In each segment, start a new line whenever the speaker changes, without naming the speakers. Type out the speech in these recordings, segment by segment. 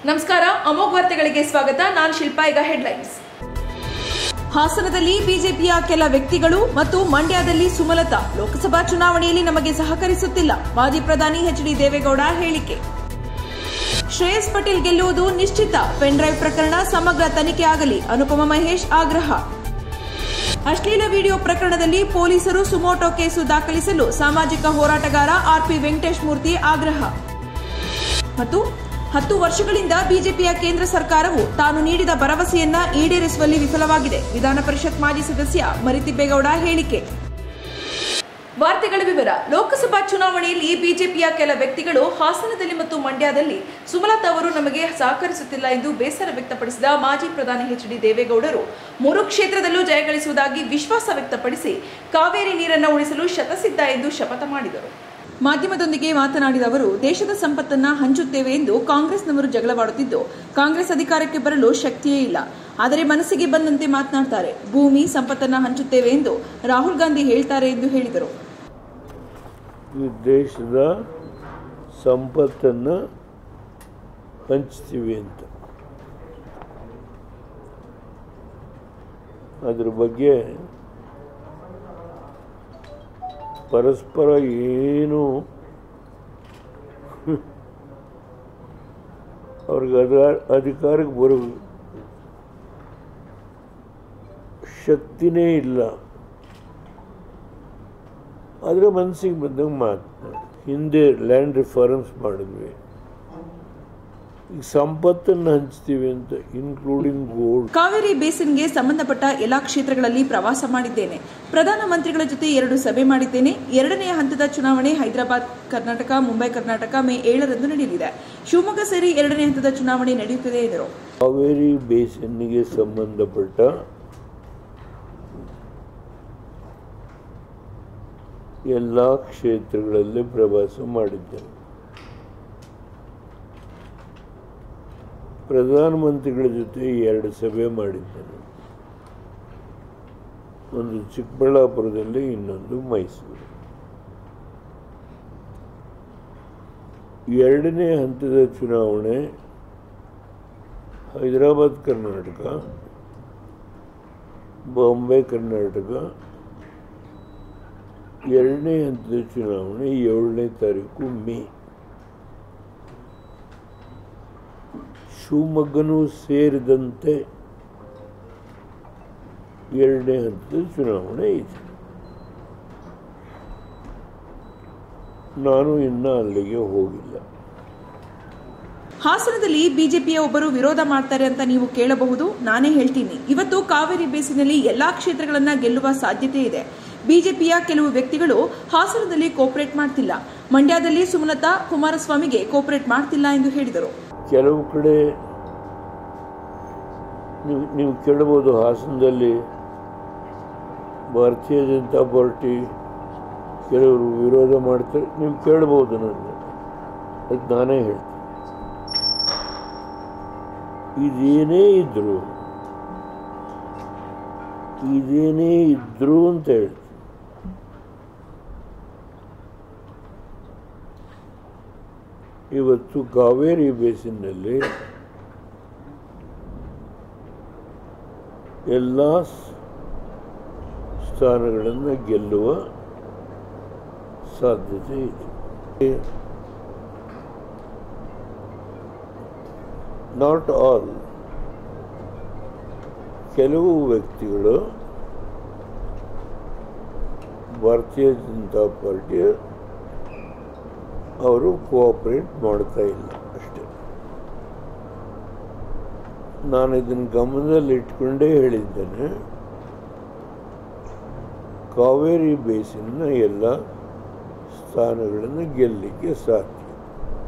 ನಮಸ್ಕಾರ, ಅಮೋಘ ವಾರ್ತೆಗಳಿಗೆ ಸ್ವಾಗತ. ನಾನು ಶಿಲ್ಪಾ. ಈಗ ಹೆಡ್ಲೈನ್ಸ್. ಹಾಸನದಲ್ಲಿ ಬಿಜೆಪಿಯ ಕೆಲ ವ್ಯಕ್ತಿಗಳು ಮತ್ತು ಮಂಡ್ಯದಲ್ಲಿ ಸುಮಲತಾ ಲೋಕಸಭಾ ಚುನಾವಣೆಯಲ್ಲಿ ನಮಗೆ ಸಹಕರಿಸುತ್ತಿಲ್ಲ. ಮಾಜಿ ಪ್ರಧಾನಿ ಎಚ್.ಡಿ. ದೇವೇಗೌಡ ಹೇಳಿಕೆ. ಶ್ರೇಯಸ್ ಪಟೇಲ್ ಗೆಲ್ಲುವುದು ನಿಶ್ಚಿತ. ಪೆನ್ ಡ್ರೈವ್ ಪ್ರಕರಣ ಸಮಗ್ರ ತನಿಖೆ ಆಗಲಿ. ಅನುಪಮ ಮಹೇಶ್ ಆಗ್ರಹ. ಅಶ್ಲೀಲ ವಿಡಿಯೋ ಪ್ರಕರಣದಲ್ಲಿ ಪೊಲೀಸರು ಸುಮೋಟೋ ಕೇಸು ದಾಖಲಿಸಲು ಸಾಮಾಜಿಕ ಹೋರಾಟಗಾರ ಆರ್ಪಿ ವೆಂಕಟೇಶ್ ಮೂರ್ತಿ ಆಗ್ರಹ. ಮತ್ತು 10 ವರ್ಷಗಳಿಂದ ಬಿಜೆಪಿಯ ಕೇಂದ್ರ ಸರ್ಕಾರವು ತಾನು ನೀಡಿದ ಭರವಸೆಯನ್ನ ಈಡೇರಿಸುವಲ್ಲಿ ವಿಫಲವಾಗಿದೆ. ವಿಧಾನ ಪರಿಷತ್ ಮಾಜಿ ಸದಸ್ಯ ಮರಿತಿಬ್ಬೇಗೌಡ ಹೇಳಿಕೆ. ವಾರ್ತೆಗಳ ವಿವರ. ಲೋಕಸಭಾ ಚುನಾವಣೆಯಲ್ಲಿ ಬಿಜೆಪಿಯ ಕೆಲ ವ್ಯಕ್ತಿಗಳು ಹಾಸನದಲ್ಲಿ ಮತ್ತು ಮಂಡ್ಯದಲ್ಲಿ ಸುಮಲತಾ ಅವರು ನಮಗೆ ಸಹಕರಿಸುತ್ತಿಲ್ಲ ಎಂದು ಬೇಸರ ವ್ಯಕ್ತಪಡಿಸಿದ ಮಾಜಿ ಪ್ರಧಾನಿ ಎಚ್.ಡಿ. ದೇವೇಗೌಡರು 3 ಕ್ಷೇತ್ರದಲ್ಲೂ ಜಯಗಳಿಸುವುದಾಗಿ ವಿಶ್ವಾಸ ವ್ಯಕ್ತಪಡಿಸಿ ಕಾವೇರಿ ನೀರನ್ನು ಉಳಿಸಲು ಶತಸಿದ್ಧ ಎಂದು ಶಪಥ ಮಾಡಿದರು. ಮಾಧ್ಯಮದೊಂದಿಗೆ ಮಾತನಾಡಿದ ಅವರು, ದೇಶದ ಸಂಪತ್ತನ್ನ ಹಂಚುತ್ತೇವೆ ಎಂದು ಕಾಂಗ್ರೆಸ್ನವರು ಜಗಳವಾಡುತ್ತಿದ್ದು, ಕಾಂಗ್ರೆಸ್ ಅಧಿಕಾರಕ್ಕೆ ಬರಲು ಶಕ್ತಿಯೇ ಇಲ್ಲ. ಆದರೆ ಮನಸ್ಸಿಗೆ ಬಂದಂತೆ ಮಾತನಾಡ್ತಾರೆ. ಭೂಮಿ ಸಂಪತ್ತನ್ನ ಹಂಚುತ್ತೇವೆ ಎಂದು ರಾಹುಲ್ ಗಾಂಧಿ ಹೇಳ್ತಾರೆ ಎಂದು ಹೇಳಿದರು.
ಈ ದೇಶದ ಸಂಪತ್ತನ್ನು ಹಂಚ್ತೀವಿ ಅಂತ ಅದ್ರ ಬಗ್ಗೆ ಪರಸ್ಪರ ಏನು ಅವ್ರಿಗೆ ಅಧಿಕಾರಕ್ಕೆ ಬರೋ ಶಕ್ತಿನೇ ಇಲ್ಲ. ಆದರೆ ಮನಸ್ಸಿಗೆ ಬಂದಂಗೆ ಮಾತನಾಡಿ. ಹಿಂದೆ ಲ್ಯಾಂಡ್ ರಿಫಾರ್ಮ್ಸ್ ಮಾಡಿದ್ವಿ, ಈಗ ಸಂಪತ್ತನ್ನು ಹಂಚ್ತೀವಿ ಅಂತ, ಇನ್ಕ್ಲೂಡಿಂಗ್ ಗೋಲ್ಡ್.
ಕಾವೇರಿ ಬೇಸಿನ್ಗೆ ಸಂಬಂಧಪಟ್ಟ ಎಲ್ಲಾ ಕ್ಷೇತ್ರಗಳಲ್ಲಿ ಪ್ರವಾಸ ಮಾಡಿದ್ದೇನೆ. ಪ್ರಧಾನಮಂತ್ರಿಗಳ ಜೊತೆ 2 ಸಭೆ ಮಾಡಿದ್ದೇನೆ. 2ನೇ ಹಂತದ ಚುನಾವಣೆ ಹೈದರಾಬಾದ್ ಕರ್ನಾಟಕ, ಮುಂಬೈ ಕರ್ನಾಟಕ ಮೇ 7ರಂದು ನಡೆಯಲಿದೆ. ಶಿವಮೊಗ್ಗ ಸೇರಿ 2ನೇ ಹಂತದ ಚುನಾವಣೆ ನಡೆಯುತ್ತದೆ ಎಂದರು.
ಕಾವೇರಿ ಬೇಸಿನ್ಗೆ ಸಂಬಂಧಪಟ್ಟ ಎಲ್ಲ ಕ್ಷೇತ್ರಗಳಲ್ಲಿ ಪ್ರವಾಸ ಮಾಡಿದ್ದೇನೆ. ಪ್ರಧಾನಮಂತ್ರಿಗಳ ಜೊತೆ 2 ಸಭೆ ಮಾಡಿದ್ದೇನೆ. ಒಂದು ಚಿಕ್ಕಬಳ್ಳಾಪುರದಲ್ಲಿ, ಇನ್ನೊಂದು ಮೈಸೂರು. 2ನೇ ಹಂತದ ಚುನಾವಣೆ ಹೈದರಾಬಾದ್ ಕರ್ನಾಟಕ, ಬಾಂಬೆ ಕರ್ನಾಟಕ. 2ನೇ ಹಂತದ ಚುನಾವಣೆ 7ನೇ ತಾರೀಕು ಮೇ. ಶಿವಮೊಗ್ಗನೂ ಸೇರಿದಂತೆ 2ನೇ ಹಂತದ ಚುನಾವಣೆ ಇದೆ. ನಾನು ಇನ್ನೂ ಅಲ್ಲಿಗೆ ಹೋಗಿಲ್ಲ.
ಹಾಸನದಲ್ಲಿ ಬಿಜೆಪಿಯ ಒಬ್ಬರು ವಿರೋಧ ಮಾಡ್ತಾರೆ ಅಂತ ನೀವು ಕೇಳಬಹುದು. ನಾನೇ ಹೇಳ್ತೀನಿ, ಇವತ್ತು ಕಾವೇರಿ ಬೇಸಿನಲ್ಲಿ ಎಲ್ಲಾ ಕ್ಷೇತ್ರಗಳನ್ನ ಗೆಲ್ಲುವ ಸಾಧ್ಯತೆ ಇದೆ. ಬಿಜೆಪಿಯ ಕೆಲವು ವ್ಯಕ್ತಿಗಳು ಹಾಸನದಲ್ಲಿ ಕೋಪರೇಟ್ ಮಾಡ್ತಿಲ್ಲ. ಮಂಡ್ಯದಲ್ಲಿ ಸುಮಲತಾ ಕುಮಾರಸ್ವಾಮಿಗೆ ಕೋಪರೇಟ್ ಮಾಡ್ತಿಲ್ಲ ಎಂದು ಹೇಳಿದರು.
ಕೆಲವು ಕಡೆ ನೀವು ಕೇಳಬಹುದು, ಹಾಸನದಲ್ಲಿ ಭಾರತೀಯ ಜನತಾ ಪಾರ್ಟಿ ಕೆಲವರು ವಿರೋಧ ಮಾಡ್ತಾರೆ. ನೀವು ಕೇಳಬಹುದು, ನನಗೆ ಅದಕ್ಕೆ ನಾನೇ ಹೇಳ್ತೀನಿ, ಇದೇನೇ ಇದ್ರು ಅಂತ ಹೇಳ್ತೀನಿ. ಇವತ್ತು ಕಾವೇರಿ ಬೇಸಿನ್ನಲ್ಲಿ ಎಲ್ಲ ಸ್ಥಾನಗಳನ್ನು ಗೆಲ್ಲುವ ಸಾಧ್ಯತೆ ಇದೆ. Not all. ಕೆಲವು ವ್ಯಕ್ತಿಗಳು ಭಾರತೀಯ ಜನತಾ ಪಾರ್ಟಿ ಅವರು ಕೋಆಪರೇಟ್ ಮಾಡ್ತಾ ಇಲ್ಲ ಅಷ್ಟೇ. ನಾನು ಇದನ್ನು ಗಮನದಲ್ಲಿ ಇಟ್ಕೊಂಡೇ ಹೇಳಿದ್ದೇನೆ. ಕಾವೇರಿ ಬೇಸಿನ್ನ ಎಲ್ಲ ಸ್ಥಾನಗಳನ್ನು ಗೆಲ್ಲಲಿಕ್ಕೆ ಸಾಧ್ಯ.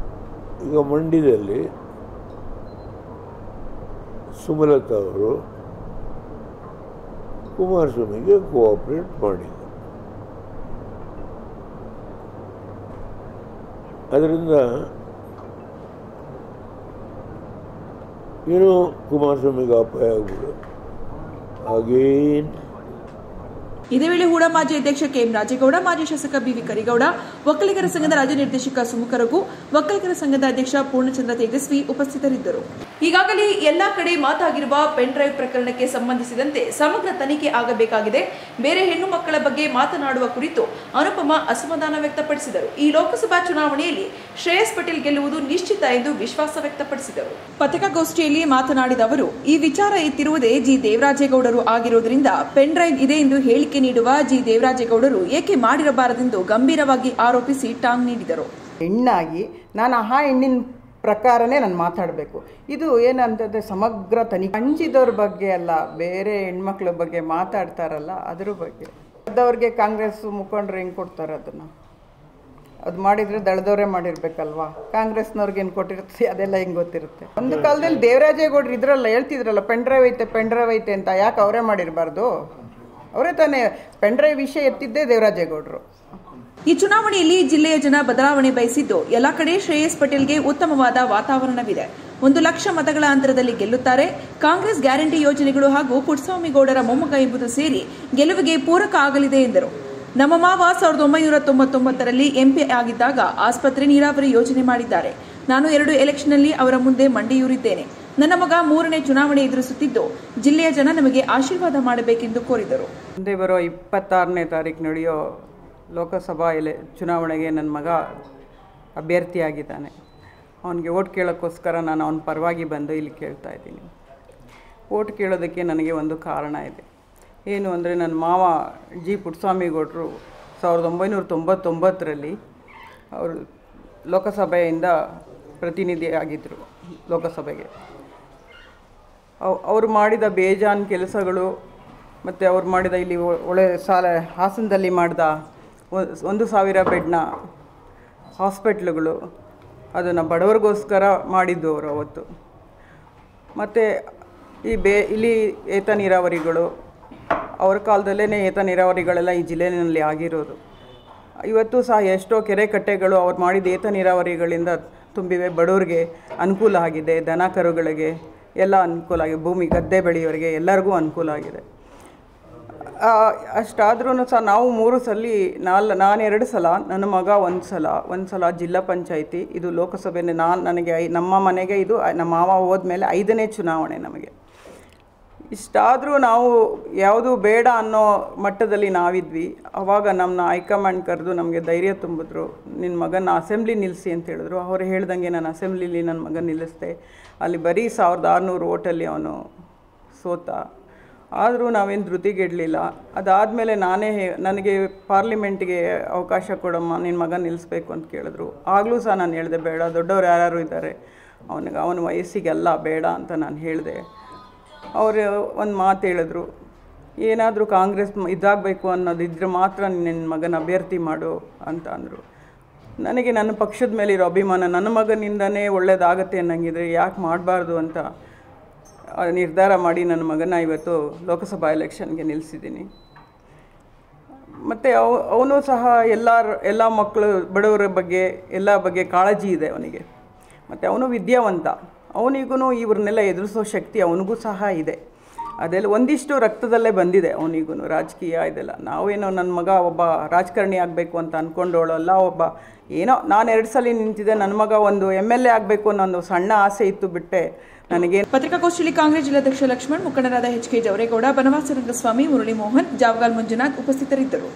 ಈಗ ಮಂಡ್ಯದಲ್ಲಿ ಸುಮಲತಾ ಅವರು ಕುಮಾರಸ್ವಾಮಿಗೆ ಕೋಆಪರೇಟ್ ಮಾಡಿಲ್ಲ. ಅದರಿಂದ ಏನೋ ಕುಮಾರಸ್ವಾಮಿಗೆ ಅಪಾಯ ಆಗ್ಬಿಡು. ಹಾಗೇನು
ಇದೇ ವೇಳೆ ಹೂಡ ಮಾಜಿ ಅಧ್ಯಕ್ಷ ಕೆಎಂ ರಾಜೇಗೌಡ, ಮಾಜಿ ಶಾಸಕ ಬಿವಿ ಕರಿಗೌಡ, ಒಕ್ಕಲಿಗರ ಸಂಘದ ರಾಜ್ಯ ನಿರ್ದೇಶಕ ಸುಮುಖರಗು, ಒಕ್ಕಲಿಗರ ಸಂಘದ ಅಧ್ಯಕ್ಷ ಪೂರ್ಣಚಂದ್ರ ತೇಜಸ್ವಿ ಉಪಸ್ಥಿತರಿದ್ದರು. ಈಗಾಗಲೇ ಎಲ್ಲಾ ಕಡೆ ಮಾತಾಗಿರುವ ಪೆನ್ ಡ್ರೈವ್ ಪ್ರಕರಣಕ್ಕೆ ಸಂಬಂಧಿಸಿದಂತೆ ಸಮಗ್ರ ತನಿಖೆ ಆಗಬೇಕಾಗಿದೆ. ಬೇರೆ ಹೆಣ್ಣು ಮಕ್ಕಳ ಬಗ್ಗೆ ಮಾತನಾಡುವ ಕುರಿತು ಅನುಪಮ ಅಸಮಾಧಾನ ವ್ಯಕ್ತಪಡಿಸಿದರು. ಈ ಲೋಕಸಭಾ ಚುನಾವಣೆಯಲ್ಲಿ ಶ್ರೇಯಸ್ ಪಟೇಲ್ ಗೆಲ್ಲುವುದು ನಿಶ್ಚಿತ ಎಂದು ವಿಶ್ವಾಸ ವ್ಯಕ್ತಪಡಿಸಿದರು. ಪತ್ರಿಕಾಗೋಷ್ಠಿಯಲ್ಲಿ ಮಾತನಾಡಿದ ಅವರು, ಈ ವಿಚಾರ ಎತ್ತಿರುವುದೇ ಜಿ ದೇವರಾಜೇಗೌಡರು ಆಗಿರುವುದರಿಂದ ಪೆನ್ ಡ್ರೈವ್ ಇದೆ ಎಂದು ಹೇಳಿಕೆ ನೀಡುವ ಜಿ ದೇವರಾಜೇಗೌಡರು ಏಕೆ ಮಾಡಿರಬಾರದೆಂದು ಗಂಭೀರವಾಗಿ ಆರೋಪಿಸಿ ಟಾಂಗ್ ನೀಡಿದರು.
ಹೆಣ್ಣಾಗಿ ನಾನು ಆ ಹೆಣ್ಣಿನ ಪ್ರಕಾರನೇ ನಾನು ಮಾತಾಡಬೇಕು. ಇದು ಏನಂತಂದರೆ ಸಮಗ್ರ ತನಿಖೆ. ಅಂಜಿದವ್ರ ಬಗ್ಗೆ ಅಲ್ಲ, ಬೇರೆ ಹೆಣ್ಮಕ್ಳ ಬಗ್ಗೆ ಮಾತಾಡ್ತಾರಲ್ಲ ಅದ್ರ ಬಗ್ಗೆ. ದಳದವ್ರಿಗೆ ಕಾಂಗ್ರೆಸ್ ಮುಖಂಡರು ಹೆಂಗೆ ಕೊಡ್ತಾರೆ ಅದನ್ನು? ಅದು ಮಾಡಿದರೆ ದಳದವರೇ ಮಾಡಿರ್ಬೇಕಲ್ವಾ? ಕಾಂಗ್ರೆಸ್ನವ್ರಿಗೆ ಏನು ಕೊಟ್ಟಿರುತ್ತೆ ಅದೆಲ್ಲ ಹೆಂಗೆ ಗೊತ್ತಿರುತ್ತೆ? ಒಂದು ಕಾಲದಲ್ಲಿ ದೇವರಾಜೇಗೌಡರು ಇದ್ರಲ್ಲ, ಹೇಳ್ತಿದ್ರಲ್ಲ ಪೆನ್ ಡ್ರೈವ್ ಐತೆ ಅಂತ. ಯಾಕೆ ಅವರೇ ಮಾಡಿರಬಾರ್ದು? ಅವರೇ ತಾನೇ ಪೆನ್ ಡ್ರೈವ್ ವಿಷಯ ಎತ್ತಿದ್ದೇ ದೇವರಾಜೇಗೌಡರು.
ಈ ಚುನಾವಣೆಯಲ್ಲಿ ಜಿಲ್ಲೆಯ ಜನ ಬದಲಾವಣೆ ಬಯಸಿದ್ದು ಎಲ್ಲ ಕಡೆ ಶ್ರೇಯಸ್ ಪಟೇಲ್ಗೆ ಉತ್ತಮವಾದ ವಾತಾವರಣವಿದೆ. 1 ಲಕ್ಷ ಮತಗಳ ಅಂತರದಲ್ಲಿ ಗೆಲ್ಲುತ್ತಾರೆ. ಕಾಂಗ್ರೆಸ್ ಗ್ಯಾರಂಟಿ ಯೋಜನೆಗಳು ಹಾಗೂ ಪುಟ್ಟಸ್ವಾಮಿಗೌಡರ ಮೊಮ್ಮಗ ಎಂಬುದು ಸೇರಿ ಗೆಲುವಿಗೆ ಪೂರಕ ಆಗಲಿದೆ ಎಂದರು. ನಮ್ಮ ಮಾವ 1999ರಲ್ಲಿ ಎಂಪಿ ಆಗಿದ್ದಾಗ ಆಸ್ಪತ್ರೆ ನೀರಾವರಿ ಯೋಜನೆ ಮಾಡಿದ್ದಾರೆ. ನಾನು 2 ಎಲೆಕ್ಷನ್ನಲ್ಲಿ ಅವರ ಮುಂದೆ ಮಂಡಿಯೂರಿದ್ದೇನೆ. ನನ್ನ ಮಗ 3ನೇ ಚುನಾವಣೆ ಎದುರಿಸುತ್ತಿದ್ದು ಜಿಲ್ಲೆಯ ಜನ ನಮಗೆ ಆಶೀರ್ವಾದ ಮಾಡಬೇಕೆಂದು ಕೋರಿದರು.
ಮುಂದೆ ಬರೋ 26ನೇ ತಾರೀಕು ನಡೆಯೋ ಲೋಕಸಭಾ ಚುನಾವಣೆಗೆ ನನ್ನ ಮಗ ಅಭ್ಯರ್ಥಿಯಾಗಿದ್ದಾನೆ. ಅವನಿಗೆ ಓಟ್ ಕೇಳೋಕ್ಕೋಸ್ಕರ ನಾನು ಅವನ ಪರವಾಗಿ ಬಂದು ಇಲ್ಲಿ ಕೇಳ್ತಾ ಇದ್ದೀನಿ. ಓಟ್ ಕೇಳೋದಕ್ಕೆ ನನಗೆ ಒಂದು ಕಾರಣ ಇದೆ. ಏನು ಅಂದರೆ, ನನ್ನ ಮಾವ ಜಿ ಪುಟ್ಟಸ್ವಾಮಿಗೌಡರು 1999ರಲ್ಲಿ ಅವರು ಲೋಕಸಭೆಯಿಂದ ಪ್ರತಿನಿಧಿ ಆಗಿದ್ದರು ಲೋಕಸಭೆಗೆ. ಅವರು ಮಾಡಿದ ಬೇಜಾನ್ ಕೆಲಸಗಳು ಮತ್ತು ಅವ್ರು ಮಾಡಿದ ಇಲ್ಲಿ ಹಾಸನದಲ್ಲಿ ಮಾಡಿದ 1,000 ಬೆಡ್ನ ಹಾಸ್ಪಿಟ್ಲುಗಳು, ಅದನ್ನು ಬಡವರಿಗೋಸ್ಕರ ಮಾಡಿದ್ದು ಅವರು ಅವತ್ತು. ಮತ್ತು ಇಲ್ಲಿ ಏತ ನೀರಾವರಿಗಳು, ಅವ್ರ ಕಾಲದಲ್ಲೇ ಏತ ನೀರಾವರಿಗಳೆಲ್ಲ ಈ ಜಿಲ್ಲೆಯಲ್ಲಿ ಆಗಿರೋದು. ಇವತ್ತು ಸಹ ಎಷ್ಟೋ ಕೆರೆ ಕಟ್ಟೆಗಳು ಅವ್ರು ಮಾಡಿದ ಏತ ನೀರಾವರಿಗಳಿಂದ ತುಂಬಿವೆ. ಬಡವರಿಗೆ ಅನುಕೂಲ ಆಗಿದೆ, ದನ ಕರುಗಳಿಗೆ ಎಲ್ಲ ಅನುಕೂಲ ಆಗಿದೆ, ಭೂಮಿ ಗದ್ದೆ ಬೆಳೆಯೋರಿಗೆ ಎಲ್ಲರಿಗೂ ಅನುಕೂಲ ಆಗಿದೆ. ಅಷ್ಟಾದ್ರೂ ಸಹ ನಾವು 3 ಸಲ ನಾನು 2 ಸಲ, ನನ್ನ ಮಗ 1 ಸಲ ಜಿಲ್ಲಾ ಪಂಚಾಯಿತಿ, ಇದು ಲೋಕಸಭೆ ನನಗೆ ನಮ್ಮ ಮನೆಗೆ ಇದು ನಮ್ಮ ಮಾವ ಹೋದ್ಮೇಲೆ 5ನೇ ಚುನಾವಣೆ ನಮಗೆ. ಇಷ್ಟಾದರೂ ನಾವು ಯಾವುದು ಬೇಡ ಅನ್ನೋ ಮಟ್ಟದಲ್ಲಿ ನಾವಿದ್ವಿ. ಆವಾಗ ನಮ್ಮನ್ನ ಹೈಕಮಾಂಡ್ ಕರೆದು ನಮಗೆ ಧೈರ್ಯ ತುಂಬಿದ್ರು. ನಿನ್ನ ಮಗನ ಅಸೆಂಬ್ಲಿ ನಿಲ್ಲಿಸಿ ಅಂತ ಹೇಳಿದ್ರು. ಅವರು ಹೇಳ್ದಂಗೆ ನಾನು ಅಸೆಂಬ್ಲಿಲಿ ನನ್ನ ಮಗನ ನಿಲ್ಲಿಸ್ದೆ. ಅಲ್ಲಿ ಬರೀ 1600 ಓಟಲ್ಲಿ ಅವನು ಸೋತ. ಆದರೂ ನಾವೇನು ಧೃತಿಗೆಡಲಿಲ್ಲ. ಅದಾದಮೇಲೆ ನನಗೆ ಪಾರ್ಲಿಮೆಂಟ್ಗೆ ಅವಕಾಶ ಕೊಡಮ್ಮ, ನಿನ್ನ ಮಗ ನಿಲ್ಲಿಸ್ಬೇಕು ಅಂತ ಕೇಳಿದ್ರು. ಆಗಲೂ ಸಹ ನಾನು ಹೇಳಿದೆ ಬೇಡ, ದೊಡ್ಡವ್ರು ಯಾರು ಇದ್ದಾರೆ, ಅವನ ವಯಸ್ಸಿಗೆಲ್ಲ ಬೇಡ ಅಂತ ನಾನು ಹೇಳಿದೆ. ಅವರು ಒಂದು ಮಾತು ಹೇಳಿದ್ರು, ಏನಾದರೂ ಕಾಂಗ್ರೆಸ್ ಇದಾಗಬೇಕು ಅನ್ನೋದಿದ್ರೆ ಮಾತ್ರ ನಿನ್ನ ಮಗನ ಅಭ್ಯರ್ಥಿ ಮಾಡು ಅಂತ ಅಂದರು. ನನಗೆ ನನ್ನ ಪಕ್ಷದ ಮೇಲಿರೋ ಅಭಿಮಾನ, ನನ್ನ ಮಗನಿಂದನೇ ಒಳ್ಳೆಯದಾಗತ್ತೆ ಅನ್ನಂಗಿದ್ರೆ ಯಾಕೆ ಮಾಡಬಾರ್ದು ಅಂತ ನಿರ್ಧಾರ ಮಾಡಿ ನನ್ನ ಮಗನ ಇವತ್ತು ಲೋಕಸಭಾ ಎಲೆಕ್ಷನ್ಗೆ ನಿಲ್ಲಿಸಿದ್ದೀನಿ. ಮತ್ತು ಅವನು ಸಹ ಎಲ್ಲ ಮಕ್ಕಳು ಬಡವರ ಬಗ್ಗೆ ಎಲ್ಲ ಬಗ್ಗೆ ಕಾಳಜಿ ಇದೆ ಅವನಿಗೆ. ಮತ್ತು ಅವನು ವಿದ್ಯಾವಂತ. ಅವನಿಗೂ ಇವ್ರನ್ನೆಲ್ಲ ಎದುರಿಸೋ ಶಕ್ತಿ ಅವನಿಗೂ ಸಹ ಇದೆ. ಅದೆಲ್ಲ ಒಂದಿಷ್ಟು ರಕ್ತದಲ್ಲೇ ಬಂದಿದೆ ಅವನಿಗೂ, ರಾಜಕೀಯ ಇದೆಲ್ಲ. ನಾವೇನೋ ನನ್ನ ಮಗ ಒಬ್ಬ ರಾಜಕಾರಣಿ ಆಗಬೇಕು ಅಂತ ಅಂದ್ಕೊಂಡವಳಲ್ಲ. ಏನೋ ನಾನು 2 ಸಲ ನಿಂತಿದ್ದೆ, ನನ್ನ ಮಗ ಒಂದು MLA ಆಗಬೇಕು ಅನ್ನೋ ಒಂದು ಸಣ್ಣ ಆಸೆ ಇತ್ತು ಬಿಟ್ಟೆ ನನಗೆ.
ಪತ್ರಿಕಾಗೋಷ್ಠಿಯಲ್ಲಿ ಕಾಂಗ್ರೆಸ್ ಜಿಲ್ಲಾಧ್ಯಕ್ಷ ಲಕ್ಷ್ಮಣ್, ಮುಖಂಡರಾದ HK ಜವರೇಗೌಡ, ಬನವಾಸ ರಂಗಸ್ವಾಮಿ, ಮುರಳಿ ಮೋಹನ್, ಜಾವಗಾಲ್ ಮಂಜುನಾಥ್ ಉಪಸ್ಥಿತರಿದ್ದರು.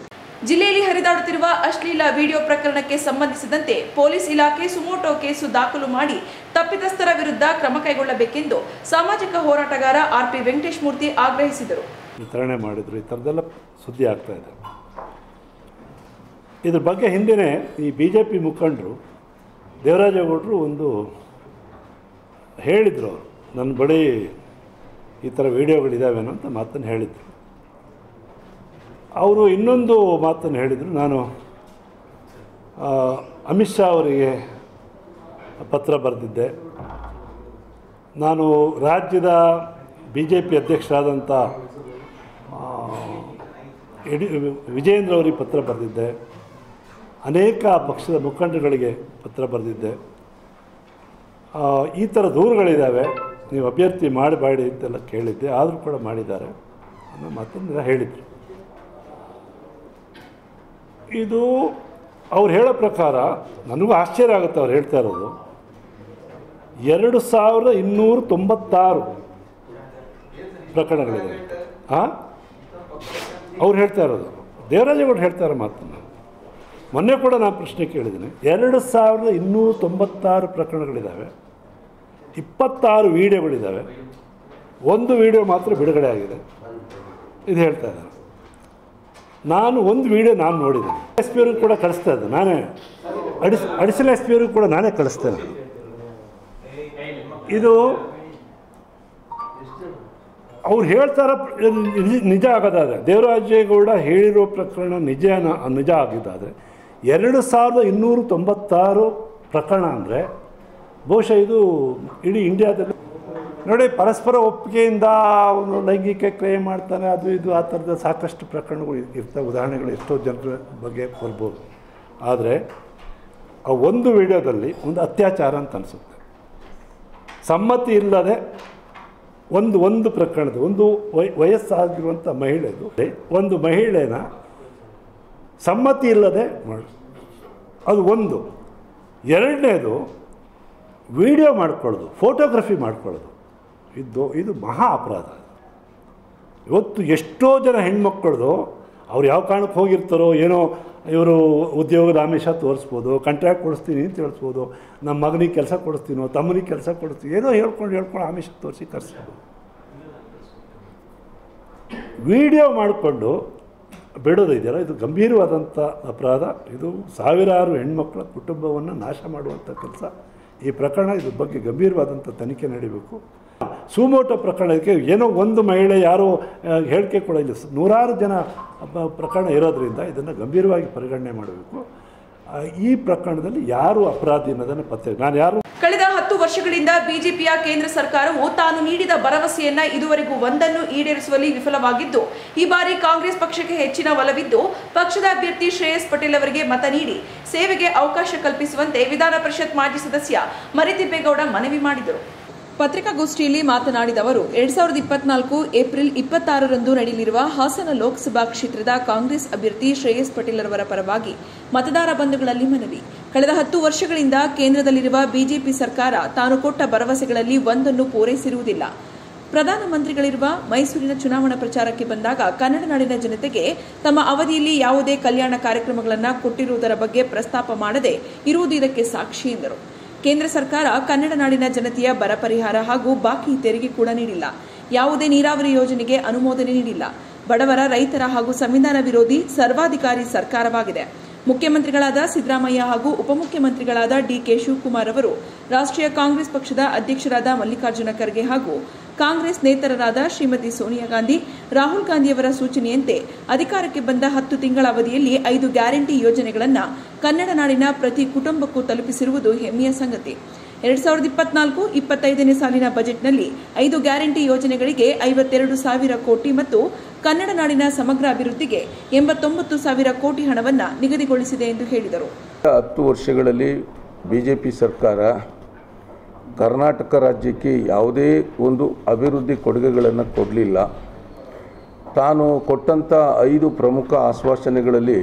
ಜಿಲ್ಲೆಯಲ್ಲಿ ಹರಿದಾಡುತ್ತಿರುವ ಅಶ್ಲೀಲ ವಿಡಿಯೋ ಪ್ರಕರಣಕ್ಕೆ ಸಂಬಂಧಿಸಿದಂತೆ ಪೊಲೀಸ್ ಇಲಾಖೆ ಸುಮೋಟೋ ಕೇಸು ದಾಖಲು ಮಾಡಿ ತಪ್ಪಿತಸ್ಥರ ವಿರುದ್ಧ ಕ್ರಮ ಕೈಗೊಳ್ಳಬೇಕೆಂದು ಸಾಮಾಜಿಕ ಹೋರಾಟಗಾರ RP ವೆಂಕಟೇಶ್ ಮೂರ್ತಿ ಆಗ್ರಹಿಸಿದರು.
ವಿತರಣೆ ಮಾಡಿದ್ರು, ಈ ಥರದ್ದೆಲ್ಲ ಸುದ್ದಿ ಆಗ್ತಾ ಇದೆ. ಇದ್ರ ಬಗ್ಗೆ ಹಿಂದೆ ಈ BJP ಮುಖಂಡರು ದೇವರಾಜೇಗೌಡರು ಒಂದು ಹೇಳಿದರು, ಅವರು ನನ್ನ ಬಳಿ ಈ ಥರ ವೀಡಿಯೋಗಳಿದ್ದಾವೇನೋ ಅಂತ ಮಾತನ್ನು ಹೇಳಿದರು. ಅವರು ಇನ್ನೊಂದು ಮಾತನ್ನು ಹೇಳಿದರು, ನಾನು ಅಮಿತ್ ಶಾ ಅವರಿಗೆ ಪತ್ರ ಬರೆದಿದ್ದೆ, ನಾನು ರಾಜ್ಯದ BJP ಅಧ್ಯಕ್ಷರಾದಂಥ ವಿಜಯೇಂದ್ರ ಅವರಿಗೆ ಪತ್ರ ಬರೆದಿದ್ದೆ, ಅನೇಕ ಪಕ್ಷದ ಮುಖಂಡರುಗಳಿಗೆ ಪತ್ರ ಬರೆದಿದ್ದೆ, ಈ ಥರ ದೂರುಗಳಿದ್ದಾವೆ, ನೀವು ಅಭ್ಯರ್ಥಿ ಮಾಡಬೇಡಿ ಅಂತೆಲ್ಲ ಕೇಳಿದ್ದೆ, ಆದರೂ ಕೂಡ ಮಾಡಿದ್ದಾರೆ ಅನ್ನೋ ಮಾತನ್ನು ಹೇಳಿದರು. ಇದು ಅವ್ರು ಹೇಳೋ ಪ್ರಕಾರ ನನಗೂ ಆಶ್ಚರ್ಯ ಆಗುತ್ತೆ ಅವ್ರು ಹೇಳ್ತಾ ಇರೋದು. 2296 ಪ್ರಕರಣಗಳಿದೆ. ಅವ್ರು ಹೇಳ್ತಾ ಇರೋದು, ದೇವರಾಜೇಗೌಡರು ಹೇಳ್ತಾ ಇರೋ ಮಾತನ್ನು ಮೊನ್ನೆ ಕೂಡ ನಾನು ಪ್ರಶ್ನೆ ಕೇಳಿದ್ದೀನಿ. 2296 ಪ್ರಕರಣಗಳಿದ್ದಾವೆ, 26 ವೀಡಿಯೋಗಳಿದ್ದಾವೆ, ಒಂದು ವೀಡಿಯೋ ಮಾತ್ರ ಬಿಡುಗಡೆ ಆಗಿದೆ. ಇದು ಹೇಳ್ತಾ ಇದ್ದಾರೆ. ನಾನು ಒಂದು ವೀಡಿಯೋ ನಾನು ನೋಡಿದ್ದೇನೆ. ಎಸ್ ಪಿ ಅವ್ರಿಗೆ ಕೂಡ ಕಳಿಸ್ತಾ ಇದ್ದೆ ನಾನೇ, ಅಡಿಷನಲ್ ಎಸ್ ಪಿ ಅವ್ರಿಗೆ ಕೂಡ ನಾನೇ ಕಳಿಸ್ತೇನೆ. ಇದು ಅವ್ರು ಹೇಳ್ತಾರ ನಿಜ ಆಗೋದಾದರೆ, ದೇವರಾಜೇಗೌಡ ಹೇಳಿರೋ ಪ್ರಕರಣ ನಿಜ ಆಗಿದ್ದಾದರೆ 2296 ಪ್ರಕರಣ ಅಂದರೆ ಬಹುಶಃ ಇದು ಇಡೀ ಇಂಡಿಯಾದಲ್ಲಿ ನೋಡಿ. ಪರಸ್ಪರ ಒಪ್ಪಿಗೆಯಿಂದ ಅವನು ಲೈಂಗಿಕ ಕ್ರಿಯೆ ಮಾಡ್ತಾನೆ, ಅದು ಇದು ಆ ಥರದ ಸಾಕಷ್ಟು ಪ್ರಕರಣಗಳು ಇರ್ತವೆ, ಉದಾಹರಣೆಗಳು ಎಷ್ಟೋ ಜನರ ಬಗ್ಗೆ ಬರ್ಬೋದು. ಆದರೆ ಆ ಒಂದು ವಿಡಿಯೋದಲ್ಲಿ ಒಂದು ಅತ್ಯಾಚಾರ ಅಂತ ಅನಿಸುತ್ತೆ. ಸಮ್ಮತಿ ಇಲ್ಲದೆ ಒಂದು ಪ್ರಕರಣದ ಒಂದು ವಯಸ್ಸಾಗಿರುವಂಥ ಮಹಿಳೆದು, ಒಂದು ಮಹಿಳೆನ ಸಮ್ಮತಿ ಇಲ್ಲದೆ ಮಾಡಿ, ಅದು ಒಂದು. ಎರಡನೇದು ವಿಡಿಯೋ ಮಾಡ್ಕೊಳ್ಳೋದು, ಫೋಟೋಗ್ರಫಿ ಮಾಡ್ಕೊಳ್ಳೋದು, ಇದು ಮಹಾ ಅಪರಾಧ. ಇವತ್ತು ಎಷ್ಟೋ ಜನ ಹೆಣ್ಮಕ್ಳದು ಅವ್ರು ಯಾವ ಕಾರಣಕ್ಕೆ ಹೋಗಿರ್ತಾರೋ ಏನೋ, ಇವರು ಉದ್ಯೋಗದ ಆಮಿಷ ತೋರಿಸ್ಬೋದು, ಕಾಂಟ್ರಾಕ್ಟ್ ಕೊಡಿಸ್ತೀನಿ ಅಂತ ತಿಳಿಸ್ಬೋದು, ನಮ್ಮ ಮಗನಿಗೆ ಕೆಲಸ ಕೊಡಿಸ್ತೀನೋ ತಮ್ಮನಿಗೆ ಕೆಲಸ ಕೊಡಿಸ್ತೀನಿ ಏನೋ ಹೇಳ್ಕೊಂಡು ಆಮಿಷ ತೋರಿಸಿ ಕರೆಸ್ಬೋದು. ವಿಡಿಯೋ ಮಾಡಿಕೊಂಡು ಬಿಡೋದು ಇದೆಯಲ್ಲ, ಇದು ಗಂಭೀರವಾದಂಥ ಅಪರಾಧ. ಇದು ಸಾವಿರಾರು ಹೆಣ್ಮಕ್ಳ ಕುಟುಂಬವನ್ನು ನಾಶ ಮಾಡುವಂಥ ಕೆಲಸ. ಈ ಪ್ರಕರಣ ಇದ್ರ ಬಗ್ಗೆ ಗಂಭೀರವಾದಂಥ ತನಿಖೆ ನಡೀಬೇಕು. ಸುಮೋಟೋ ಪ್ರಕರಣಕ್ಕೆ ಏನೋ ಒಂದು ಮಹಿಳೆ ಯಾರೋ ಹೇಳಿಕೆ ಕೂಡ ಇಲ್ಲ, ನೂರಾರು ಜನ ಪ್ರಕರಣ ಇರೋದರಿಂದ ಇದನ್ನು ಗಂಭೀರವಾಗಿ ಪರಿಗಣನೆ ಮಾಡಬೇಕು. ಈ ಪ್ರಕರಣದಲ್ಲಿ ಯಾರು ಅಪರಾಧಿ ಅನ್ನೋದನ್ನು ಪತ್ತೆ ನಾನು ಯಾರು.
ಕಳೆದ 10 ವರ್ಷಗಳಿಂದ ಬಿಜೆಪಿಯ ಕೇಂದ್ರ ಸರ್ಕಾರವು ತಾನು ನೀಡಿದ ಭರವಸೆಯನ್ನ ಇದುವರೆಗೂ ಒಂದನ್ನು ಈಡೇರಿಸುವಲ್ಲಿ ವಿಫಲವಾಗಿದ್ದು, ಈ ಬಾರಿ ಕಾಂಗ್ರೆಸ್ ಪಕ್ಷಕ್ಕೆ ಹೆಚ್ಚಿನ ಒಲವಿದ್ದು ಪಕ್ಷದ ಅಭ್ಯರ್ಥಿ ಶ್ರೇಯಸ್ ಪಟೇಲ್ ಅವರಿಗೆ ಮತ ನೀಡಿ ಸೇವೆಗೆ ಅವಕಾಶ ಕಲ್ಪಿಸುವಂತೆ ವಿಧಾನ ಪರಿಷತ್ ಮಾಜಿ ಸದಸ್ಯ ಮರಿತಿಬ್ಬೇಗೌಡ ಮನವಿ ಮಾಡಿದರು. ಪತ್ರಿಕಾಗೋಷ್ಠಿಯಲ್ಲಿ ಮಾತನಾಡಿದ ಅವರು 2024 ಏಪ್ರಿಲ್ 26ರಂದು ನಡೆಯಲಿರುವ ಹಾಸನ ಲೋಕಸಭಾ ಕ್ಷೇತ್ರದ ಕಾಂಗ್ರೆಸ್ ಅಭ್ಯರ್ಥಿ ಶ್ರೇಯಸ್ ಪಟೇಲ್ ಅವರ ಪರವಾಗಿ ಮತದಾರ ಬಂಧುಗಳಲ್ಲಿ ಮನವಿ. ಕಳೆದ 10 ವರ್ಷಗಳಿಂದ ಕೇಂದ್ರದಲ್ಲಿರುವ ಬಿಜೆಪಿ ಸರ್ಕಾರ ತಾನು ಕೊಟ್ಟ ಭರವಸೆಗಳಲ್ಲಿ ಒಂದನ್ನು ಪೂರೈಸಿರುವುದಿಲ್ಲ. ಪ್ರಧಾನಮಂತ್ರಿಗಳಿರುವ ಮೈಸೂರಿನ ಚುನಾವಣಾ ಪ್ರಚಾರಕ್ಕೆ ಬಂದಾಗ ಕನ್ನಡ ನಾಡಿನ ಜನತೆಗೆ ತಮ್ಮ ಅವಧಿಯಲ್ಲಿ ಯಾವುದೇ ಕಲ್ಯಾಣ ಕಾರ್ಯಕ್ರಮಗಳನ್ನು ಕೊಟ್ಟಿರುವುದರ ಬಗ್ಗೆ ಪ್ರಸ್ತಾಪ ಮಾಡದೆ ಇರುವುದು ಇದಕ್ಕೆ ಸಾಕ್ಷಿ ಎಂದರು. ಕೇಂದ್ರ ಸರ್ಕಾರ ಕನ್ನಡ ನಾಡಿನ ಜನತೆಯ ಬರ ಪರಿಹಾರ ಹಾಗೂ ಬಾಕಿ ತೆರಿಗೆ ಕೂಡ ನೀಡಿಲ್ಲ. ಯಾವುದೇ ನೀರಾವರಿ ಯೋಜನೆಗೆ ಅನುಮೋದನೆ ನೀಡಿಲ್ಲ. ಬಡವರ, ರೈತರ ಹಾಗೂ ಸಂವಿಧಾನ ವಿರೋಧಿ ಸರ್ವಾಧಿಕಾರಿ ಸರ್ಕಾರವಾಗಿದೆ. ಮುಖ್ಯಮಂತ್ರಿಗಳಾದ ಸಿದ್ದರಾಮಯ್ಯ ಹಾಗೂ ಉಪಮುಖ್ಯಮಂತ್ರಿಗಳಾದ ಡಿಕೆ ಶಿವಕುಮಾರ್ ಅವರು ರಾಷ್ಟ್ರೀಯ ಕಾಂಗ್ರೆಸ್ ಪಕ್ಷದ ಅಧ್ಯಕ್ಷರಾದ ಮಲ್ಲಿಕಾರ್ಜುನ ಖರ್ಗೆ ಹಾಗೂ ಕಾಂಗ್ರೆಸ್ ನೇತರರಾದ ಶ್ರೀಮತಿ ಸೋನಿಯಾ ಗಾಂಧಿ, ರಾಹುಲ್ ಗಾಂಧಿಯವರ ಸೂಚನೆಯಂತೆ ಅಧಿಕಾರಕ್ಕೆ ಬಂದ 10 ತಿಂಗಳ ಅವಧಿಯಲ್ಲಿ 5 ಗ್ಯಾರಂಟಿ ಯೋಜನೆಗಳನ್ನು ಕನ್ನಡ ನಾಡಿನ ಪ್ರತಿ ಕುಟುಂಬಕ್ಕೂ ತಲುಪಿಸಿರುವುದು ಹೆಮ್ಮೆಯ ಸಂಗತಿ. 2024-25ನೇ ಸಾಲಿನ ಬಜೆಟ್ನಲ್ಲಿ 5 ಗ್ಯಾರಂಟಿ ಯೋಜನೆಗಳಿಗೆ 52,000 ಕೋಟಿ ಮತ್ತು ಕನ್ನಡ ನಾಡಿನ ಸಮಗ್ರ ಅಭಿವೃದ್ಧಿಗೆ 89,000 ಕೋಟಿ ಹಣವನ್ನು ನಿಗದಿಗೊಳಿಸಿದೆ ಎಂದು ಹೇಳಿದರು.
10 ವರ್ಷಗಳಲ್ಲಿ ಬಿಜೆಪಿ ಸರ್ಕಾರ ಕರ್ನಾಟಕ ರಾಜ್ಯಕ್ಕೆ ಯಾವುದೇ ಒಂದು ಅಭಿವೃದ್ಧಿ ಕೊಡುಗೆಗಳನ್ನು ಕೊಡಲಿಲ್ಲ. ತಾನು ಕೊಟ್ಟಂಥ 5 ಪ್ರಮುಖ ಆಶ್ವಾಸನೆಗಳಲ್ಲಿ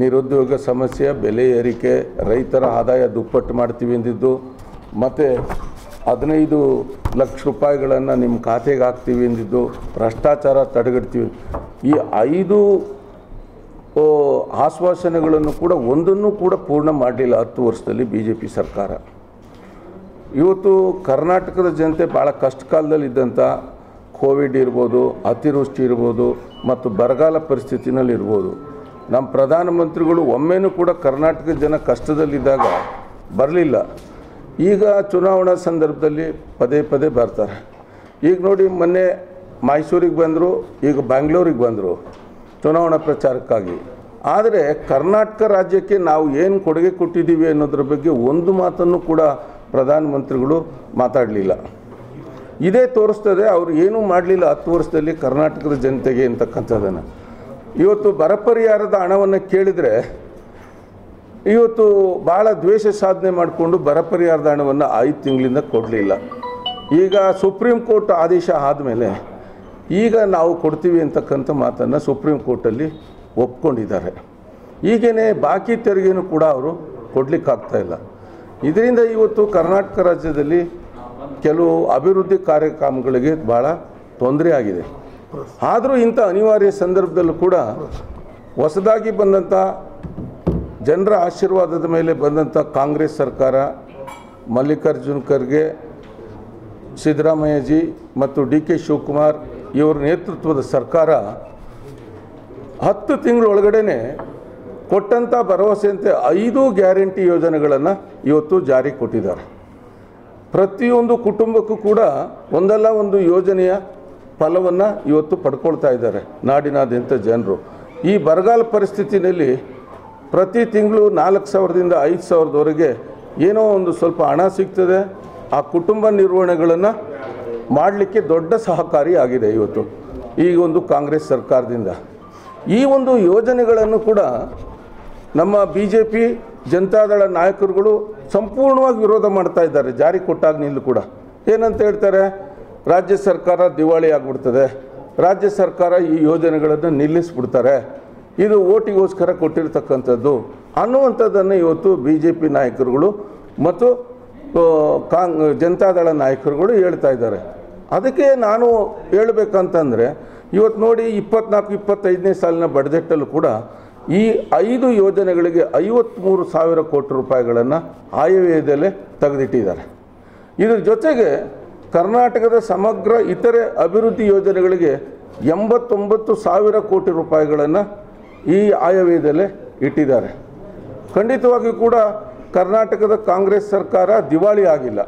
ನಿರುದ್ಯೋಗ ಸಮಸ್ಯೆ, ಬೆಲೆ ಏರಿಕೆ, ರೈತರ ಆದಾಯ ದುಪ್ಪಟ್ಟು ಮಾಡ್ತೀವಿ ಎಂದಿದ್ದು, ಮತ್ತು 15 ಲಕ್ಷ ರೂಪಾಯಿಗಳನ್ನು ನಿಮ್ಮ ಖಾತೆಗೆ ಹಾಕ್ತೀವಿ ಎಂದಿದ್ದು, ಭ್ರಷ್ಟಾಚಾರ ತಡೆಗಟ್ತೀವಿ. ಈ 5 ಆಶ್ವಾಸನೆಗಳನ್ನು ಕೂಡ ಒಂದನ್ನು ಕೂಡ ಪೂರ್ಣ ಮಾಡಲಿಲ್ಲ 10 ವರ್ಷದಲ್ಲಿ ಬಿ ಜೆ ಪಿ ಸರ್ಕಾರ. ಇವತ್ತು ಕರ್ನಾಟಕದ ಜನತೆ ಭಾಳ ಕಷ್ಟ ಕಾಲದಲ್ಲಿದ್ದಂಥ ಕೋವಿಡ್ ಇರ್ಬೋದು, ಅತಿವೃಷ್ಟಿ ಇರ್ಬೋದು ಮತ್ತು ಬರಗಾಲ ಪರಿಸ್ಥಿತಿನಲ್ಲಿ ಇರ್ಬೋದು, ನಮ್ಮ ಪ್ರಧಾನಮಂತ್ರಿಗಳು ಒಮ್ಮೆನೂ ಕೂಡ ಕರ್ನಾಟಕದ ಜನ ಕಷ್ಟದಲ್ಲಿದ್ದಾಗ ಬರಲಿಲ್ಲ. ಈಗ ಚುನಾವಣಾ ಸಂದರ್ಭದಲ್ಲಿ ಪದೇ ಪದೇ ಬರ್ತಾರೆ. ಈಗ ನೋಡಿ, ಮೊನ್ನೆ ಮೈಸೂರಿಗೆ ಬಂದರು, ಈಗ ಬೆಂಗಳೂರಿಗೆ ಬಂದರು ಚುನಾವಣಾ ಪ್ರಚಾರಕ್ಕಾಗಿ. ಆದರೆ ಕರ್ನಾಟಕ ರಾಜ್ಯಕ್ಕೆ ನಾವು ಏನು ಕೊಡುಗೆ ಕೊಟ್ಟಿದ್ದೀವಿ ಅನ್ನೋದ್ರ ಬಗ್ಗೆ ಒಂದು ಮಾತನ್ನು ಕೂಡ ಪ್ರಧಾನಮಂತ್ರಿಗಳು ಮಾತಾಡಲಿಲ್ಲ. ಇದೇ ತೋರಿಸ್ತದೆ ಅವರು ಏನೂ ಮಾಡಲಿಲ್ಲ 10 ವರ್ಷದಲ್ಲಿ ಕರ್ನಾಟಕದ ಜನತೆಗೆ ಅಂತಕ್ಕಂಥದ್ದನ್ನು. ಇವತ್ತು ಬರ ಪರಿಹಾರದ ಹಣವನ್ನು ಕೇಳಿದರೆ ಇವತ್ತು ಭಾಳ ದ್ವೇಷ ಸಾಧನೆ ಮಾಡಿಕೊಂಡು ಬರ ಪರಿಹಾರದ ಹಣವನ್ನು 5 ತಿಂಗಳಿಂದ ಕೊಡಲಿಲ್ಲ. ಈಗ ಸುಪ್ರೀಂ ಕೋರ್ಟ್ ಆದೇಶ ಆದಮೇಲೆ ಈಗ ನಾವು ಕೊಡ್ತೀವಿ ಅಂತಕ್ಕಂಥ ಮಾತನ್ನು ಸುಪ್ರೀಂ ಕೋರ್ಟಲ್ಲಿ ಒಪ್ಕೊಂಡಿದ್ದಾರೆ. ಈಗೇನೆ ಬಾಕಿ ತೆರಿಗೆನೂ ಕೂಡ ಅವರು ಕೊಡಲಿಕ್ಕಾಗ್ತಾ ಇಲ್ಲ. ಇದರಿಂದ ಇವತ್ತು ಕರ್ನಾಟಕ ರಾಜ್ಯದಲ್ಲಿ ಕೆಲವು ಅಭಿವೃದ್ಧಿ ಕಾರ್ಯಕ್ರಮಗಳಿಗೆ ಭಾಳ ತೊಂದರೆ ಆಗಿದೆ. ಆದರೂ ಇಂಥ ಅನಿವಾರ್ಯ ಸಂದರ್ಭದಲ್ಲೂ ಕೂಡ ಹೊಸದಾಗಿ ಬಂದಂಥ ಜನರ ಆಶೀರ್ವಾದದ ಮೇಲೆ ಬಂದಂಥ ಕಾಂಗ್ರೆಸ್ ಸರ್ಕಾರ, ಮಲ್ಲಿಕಾರ್ಜುನ್ ಖರ್ಗೆ, ಸಿದ್ದರಾಮಯ್ಯಜಿ ಮತ್ತು DK ಶಿವಕುಮಾರ್ ಇವರ ನೇತೃತ್ವದ ಸರ್ಕಾರ 10 ತಿಂಗಳೊಳಗಡೆ ಕೊಟ್ಟಂಥ ಭರವಸೆಯಂತೆ 5 ಗ್ಯಾರಂಟಿ ಯೋಜನೆಗಳನ್ನು ಇವತ್ತು ಜಾರಿ ಕೊಟ್ಟಿದ್ದಾರೆ. ಪ್ರತಿಯೊಂದು ಕುಟುಂಬಕ್ಕೂ ಕೂಡ ಒಂದಲ್ಲ ಒಂದು ಯೋಜನೆಯ ಫಲವನ್ನು ಇವತ್ತು ಪಡ್ಕೊಳ್ತಾ ಇದ್ದಾರೆ ನಾಡಿನಾದ್ಯಂತ ಜನರು. ಈ ಬರಗಾಲ ಪರಿಸ್ಥಿತಿಯಲ್ಲಿ ಪ್ರತಿ ತಿಂಗಳು 4,000ದಿಂದ 5,000ದವರೆಗೆ ಏನೋ ಒಂದು ಸ್ವಲ್ಪ ಹಣ ಸಿಗ್ತದೆ. ಆ ಕುಟುಂಬ ನಿರ್ವಹಣೆಗಳನ್ನು ಮಾಡಲಿಕ್ಕೆ ದೊಡ್ಡ ಸಹಕಾರಿ ಆಗಿದೆ ಇವತ್ತು ಈ ಒಂದು ಕಾಂಗ್ರೆಸ್ ಸರ್ಕಾರದಿಂದ. ಈ ಒಂದು ಯೋಜನೆಗಳನ್ನು ಕೂಡ ನಮ್ಮ BJP ಜನತಾದಳ ನಾಯಕರುಗಳು ಸಂಪೂರ್ಣವಾಗಿ ವಿರೋಧ ಮಾಡ್ತಾ ಇದ್ದಾರೆ. ಜಾರಿ ಕೊಟ್ಟಾಗಿನಿಂದಲೂ ಕೂಡ ಏನಂತ ಹೇಳ್ತಾರೆ, ರಾಜ್ಯ ಸರ್ಕಾರ ದಿವಾಳಿ ಆಗಿಬಿಡ್ತದೆ, ರಾಜ್ಯ ಸರ್ಕಾರ ಈ ಯೋಜನೆಗಳನ್ನು ನಿಲ್ಲಿಸ್ಬಿಡ್ತಾರೆ, ಇದು ಓಟಿಗೋಸ್ಕರ ಕೊಟ್ಟಿರ್ತಕ್ಕಂಥದ್ದು ಅನ್ನುವಂಥದ್ದನ್ನು ಇವತ್ತು BJP ನಾಯಕರುಗಳು ಮತ್ತು ಜನತಾದಳ ನಾಯಕರುಗಳು ಹೇಳ್ತಾ ಇದ್ದಾರೆ. ಅದಕ್ಕೆ ನಾನು ಹೇಳಬೇಕಂತಂದರೆ ಇವತ್ತು ನೋಡಿ 24-25ನೇ ಸಾಲಿನ ಬಡ್ಜೆಟಲ್ಲೂ ಕೂಡ ಈ 5 ಯೋಜನೆಗಳಿಗೆ 53,000 ಕೋಟಿ ರೂಪಾಯಿಗಳನ್ನು ಆಯವ್ಯಯದಲ್ಲೇ ತೆಗೆದಿಟ್ಟಿದ್ದಾರೆ. ಇದರ ಜೊತೆಗೆ ಕರ್ನಾಟಕದ ಸಮಗ್ರ ಇತರೆ ಅಭಿವೃದ್ಧಿ ಯೋಜನೆಗಳಿಗೆ 89,000 ಕೋಟಿ ರೂಪಾಯಿಗಳನ್ನು ಈ ಆಯವ್ಯಯದಲ್ಲೇ ಇಟ್ಟಿದ್ದಾರೆ. ಖಂಡಿತವಾಗಿಯೂ ಕೂಡ ಕರ್ನಾಟಕದ ಕಾಂಗ್ರೆಸ್ ಸರ್ಕಾರ ದಿವಾಳಿ ಆಗಿಲ್ಲ.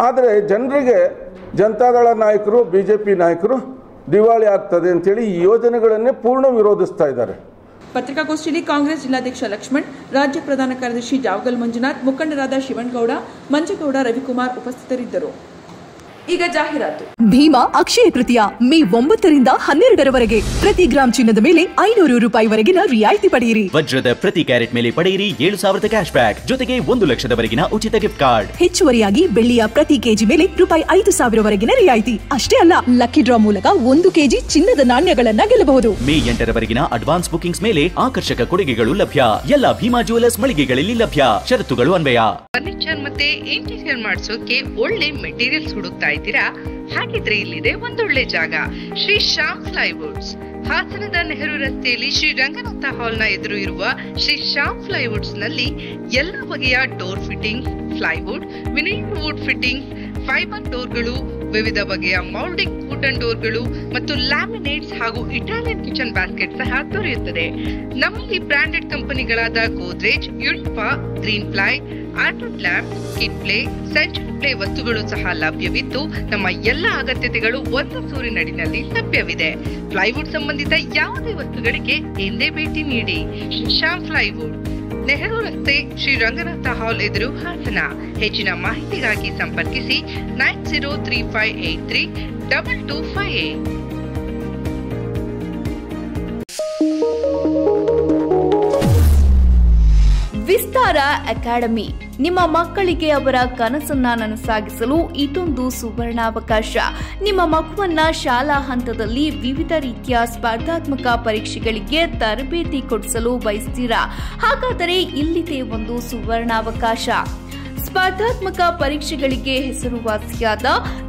ಆದರೆ ಜನರಿಗೆ ಜನತಾದಳ ನಾಯಕರು, BJP ನಾಯಕರು ದಿವಾಳಿ ಆಗ್ತದೆ ಅಂತೇಳಿ ಈ ಯೋಜನೆಗಳನ್ನೇ ಪೂರ್ಣ ವಿರೋಧಿಸ್ತಾ ಇದ್ದಾರೆ.
ಪತ್ರಿಕಾಗೋಷ್ಠಿಯಲ್ಲಿ ಕಾಂಗ್ರೆಸ್ ಜಿಲ್ಲಾಧ್ಯಕ್ಷ ಲಕ್ಷ್ಮಣ್, ರಾಜ್ಯ ಪ್ರಧಾನ ಕಾರ್ಯದರ್ಶಿ ಜಾವಗಲ್ ಮಂಜುನಾಥ್, ಮುಖಂಡರಾದ ಶಿವನಗೌಡ, ಮಂಜೇಗೌಡ, ರವಿಕುಮಾರ್ ಉಪಸ್ಥಿತರಿದ್ದರು. ಈಗ ಜಾಹೀರಾತು.
ಭೀಮಾ ಅಕ್ಷಯ ತೃತೀಯ ಮೇ 9ರಿಂದ 12ರವರೆಗೆ ಪ್ರತಿ ಗ್ರಾಂ ಚಿನ್ನದ ಮೇಲೆ 500 ರೂಪಾಯಿವರೆಗಿನ ರಿಯಾಯಿತಿ ಪಡೆಯಿರಿ.
ವಜ್ರದ ಪ್ರತಿ ಕ್ಯಾರೆಟ್ ಮೇಲೆ ಪಡೆಯಿರಿ 7,000 ಕ್ಯಾಶ್ ಬ್ಯಾಕ್, ಜೊತೆಗೆ 1 ಲಕ್ಷದವರೆಗಿನ ಉಚಿತ ಗಿಫ್ಟ್ ಕಾರ್ಡ್.
ಹೆಚ್ಚುವರಿಯಾಗಿ ಬೆಳ್ಳಿಯ ಪ್ರತಿ ಕೆಜಿ ಮೇಲೆ ₹5,000ವರೆಗಿನ ರಿಯಾಯಿತಿ. ಅಷ್ಟೇ ಅಲ್ಲ, ಲಕ್ಕಿ ಡ್ರಾ ಮೂಲಕ 1 ಕೆಜಿ ಚಿನ್ನದ ನಾಣ್ಯಗಳನ್ನ ಗೆಲ್ಲಬಹುದು.
ಮೇ 8ರವರೆಗಿನ ಅಡ್ವಾನ್ಸ್ ಬುಕಿಂಗ್ಸ್ ಮೇಲೆ ಆಕರ್ಷಕ ಕೊಡುಗೆಗಳು ಲಭ್ಯ. ಎಲ್ಲ ಭೀಮಾ ಜ್ಯುವೆಲರ್ಸ್ ಮಳಿಗೆಗಳಲ್ಲಿ ಲಭ್ಯ. ಷರತ್ತುಗಳು ಅನ್ವಯ.
ಫರ್ನಿಚರ್ ಮತ್ತೆ ಇಂಟೀರಿಯರ್ ಮಾಡಿಸೋಕೆ ಒಳ್ಳೆ ಮೆಟೀರಿಯಲ್ಸ್ ಹುಡುಕ್ತಾ ಇದ್ದೀರಾ? ಹಾಗಿದ್ರೆ ಇಲ್ಲಿದೆ ಒಂದೊಳ್ಳೆ ಜಾಗ, ಶ್ರೀ ಶ್ಯಾಮ್ ಪ್ಲೈವುಡ್ಸ್. ಹಾಸನದ ನೆಹರು ರಸ್ತೆಯಲ್ಲಿ ಶ್ರೀ ರಂಗನಾಥ ಹಾಲ್ ನ ಎದುರು ಇರುವ ಶ್ರೀ ಶ್ಯಾಮ್ ಪ್ಲೈವುಡ್ಸ್ ನಲ್ಲಿ ಎಲ್ಲ ಬಗೆಯ door fitting, plywood, vinyl wood fittings, fiber ಡೋರ್ಗಳು, ವಿವಿಧ ಬಗೆಯ ಮೌಲ್ಡಿಂಗ್ ವುಡನ್ ಡೋರ್ಗಳು ಮತ್ತು ಲ್ಯಾಮಿನೇಟ್ಸ್ ಹಾಗೂ ಇಟಾಲಿಯನ್ ಕಿಚನ್ ಬ್ಯಾಸ್ಕೆಟ್ ಸಹ ದೊರೆಯುತ್ತದೆ. ನಮ್ಮಲ್ಲಿ ಬ್ರಾಂಡೆಡ್ ಕಂಪನಿಗಳಾದ ಗೋದ್ರೇಜ್, ಯುನಿಫಾ, ಗ್ರೀನ್ ಪ್ಲೈ, ಆರ್ಟನ್ lamp, kid play, century ply ವಸ್ತುಗಳು ಸಹ ಲಭ್ಯವಿದ್ದು ನಮ್ಮ ಎಲ್ಲ ಅಗತ್ಯತೆಗಳು ಒಂದು ಸೂರಿನಡಿನಲ್ಲಿ ಲಭ್ಯವಿದೆ. ಪ್ಲೈವುಡ್ ಸಂಬಂಧಿತ ಯಾವುದೇ ವಸ್ತುಗಳಿಗೆ ಎಂದೇ ಭೇಟಿ ನೀಡಿ. ಶ್ಯಾಮ್ ಪ್ಲೈವುಡ್, ನೆಹರು ರಸ್ತೆ, ಶ್ರೀ ರಂಗನಾಥ ಹಾಲ್ ಎದುರು, ಹಾಸನ. ಹೆಚ್ಚಿನ ಮಾಹಿತಿಗಾಗಿ ಸಂಪರ್ಕಿಸಿ 9035832258.
ವಿಸ್ತಾರ ಅಕಾಡೆಮಿ ನಿಮ್ಮ ಮಕ್ಕಳಿಗೆ ಅವರ ಕನಸನ್ನ ನನಸಾಗಿಸಲು ಇದೊಂದು ಸುವರ್ಣಾವಕಾಶ. ನಿಮ್ಮ ಮಗುವನ್ನ ಶಾಲಾ ಹಂತದಲ್ಲಿ ವಿವಿಧ ರೀತಿಯ ಸ್ಪರ್ಧಾತ್ಮಕ ಪರೀಕ್ಷೆಗಳಿಗೆ ತರಬೇತಿ ಕೊಡಿಸಲು ಬಯಸ್ತೀರಾ? ಹಾಗಾದರೆ ಇಲ್ಲಿದೆ ಒಂದು ಸುವರ್ಣಾವಕಾಶ. ಸ್ಪರ್ಧಾತ್ಮಕ ಪರೀಕ್ಷೆಗಳಿಗೆ ಹೆಸರುವಾಸಿಯಾದ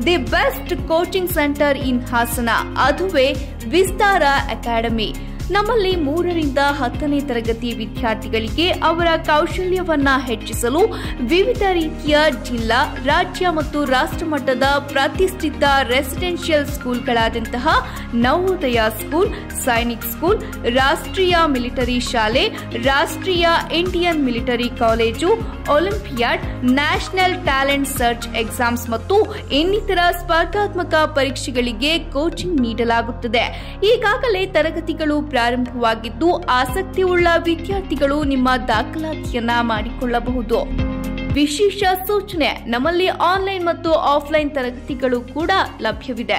ದಿ ಬೆಸ್ಟ್ ಕೋಚಿಂಗ್ ಸೆಂಟರ್ ಇನ್ ಹಾಸನ, ಅದುವೇ ವಿಸ್ತಾರ ಅಕಾಡೆಮಿ. ನಮ್ಮಲ್ಲಿ 3ರಿಂದ 10ನೇ ತರಗತಿ ವಿದ್ಯಾರ್ಥಿಗಳಿಗೆ ಅವರ ಕೌಶಲ್ಯವನ್ನ ಹೆಚ್ಚಿಸಲು ವಿವಿಧ ರೀತಿಯ ಜಿಲ್ಲಾ, ರಾಜ್ಯ ಮತ್ತು ರಾಷ್ಟ್ರ ಮಟ್ಟದ ಪ್ರತಿಷ್ಠಿತ ರೆಸಿಡೆನ್ಷಿಯಲ್ ಸ್ಕೂಲ್ಗಳಾದಂತಹ ನವೋದಯ ಸ್ಕೂಲ್, ಸೈನಿಕ್ ಸ್ಕೂಲ್, ರಾಷ್ಟ್ರೀಯ ಮಿಲಿಟರಿ ಶಾಲೆ, ರಾಷ್ಟ್ರೀಯ Indian military college, olympiad, national talent search exams ಮತ್ತು ಇನ್ನಿತರ ಸ್ಪರ್ಧಾತ್ಮಕ ಪರೀಕ್ಷೆಗಳಿಗೆ ಕೋಚಿಂಗ್ ನೀಡಲಾಗುತ್ತದೆ. ಈಗಾಗಲೇ ತರಗತಿಗಳು ಪ್ರಾರಂಭವಾಗಿದ್ದು ಆಸಕ್ತಿಯುಳ್ಳ ವಿದ್ಯಾರ್ಥಿಗಳು ನಿಮ್ಮ ದಾಖಲಾತಿಯನ್ನ ಮಾಡಿಕೊಳ್ಳಬಹುದು. ವಿಶೇಷ ಸೂಚನೆ, ನಮ್ಮಲ್ಲಿ ಆನ್ಲೈನ್ ಮತ್ತು ಆಫ್ಲೈನ್ ತರಗತಿಗಳು ಕೂಡ ಲಭ್ಯವಿದೆ.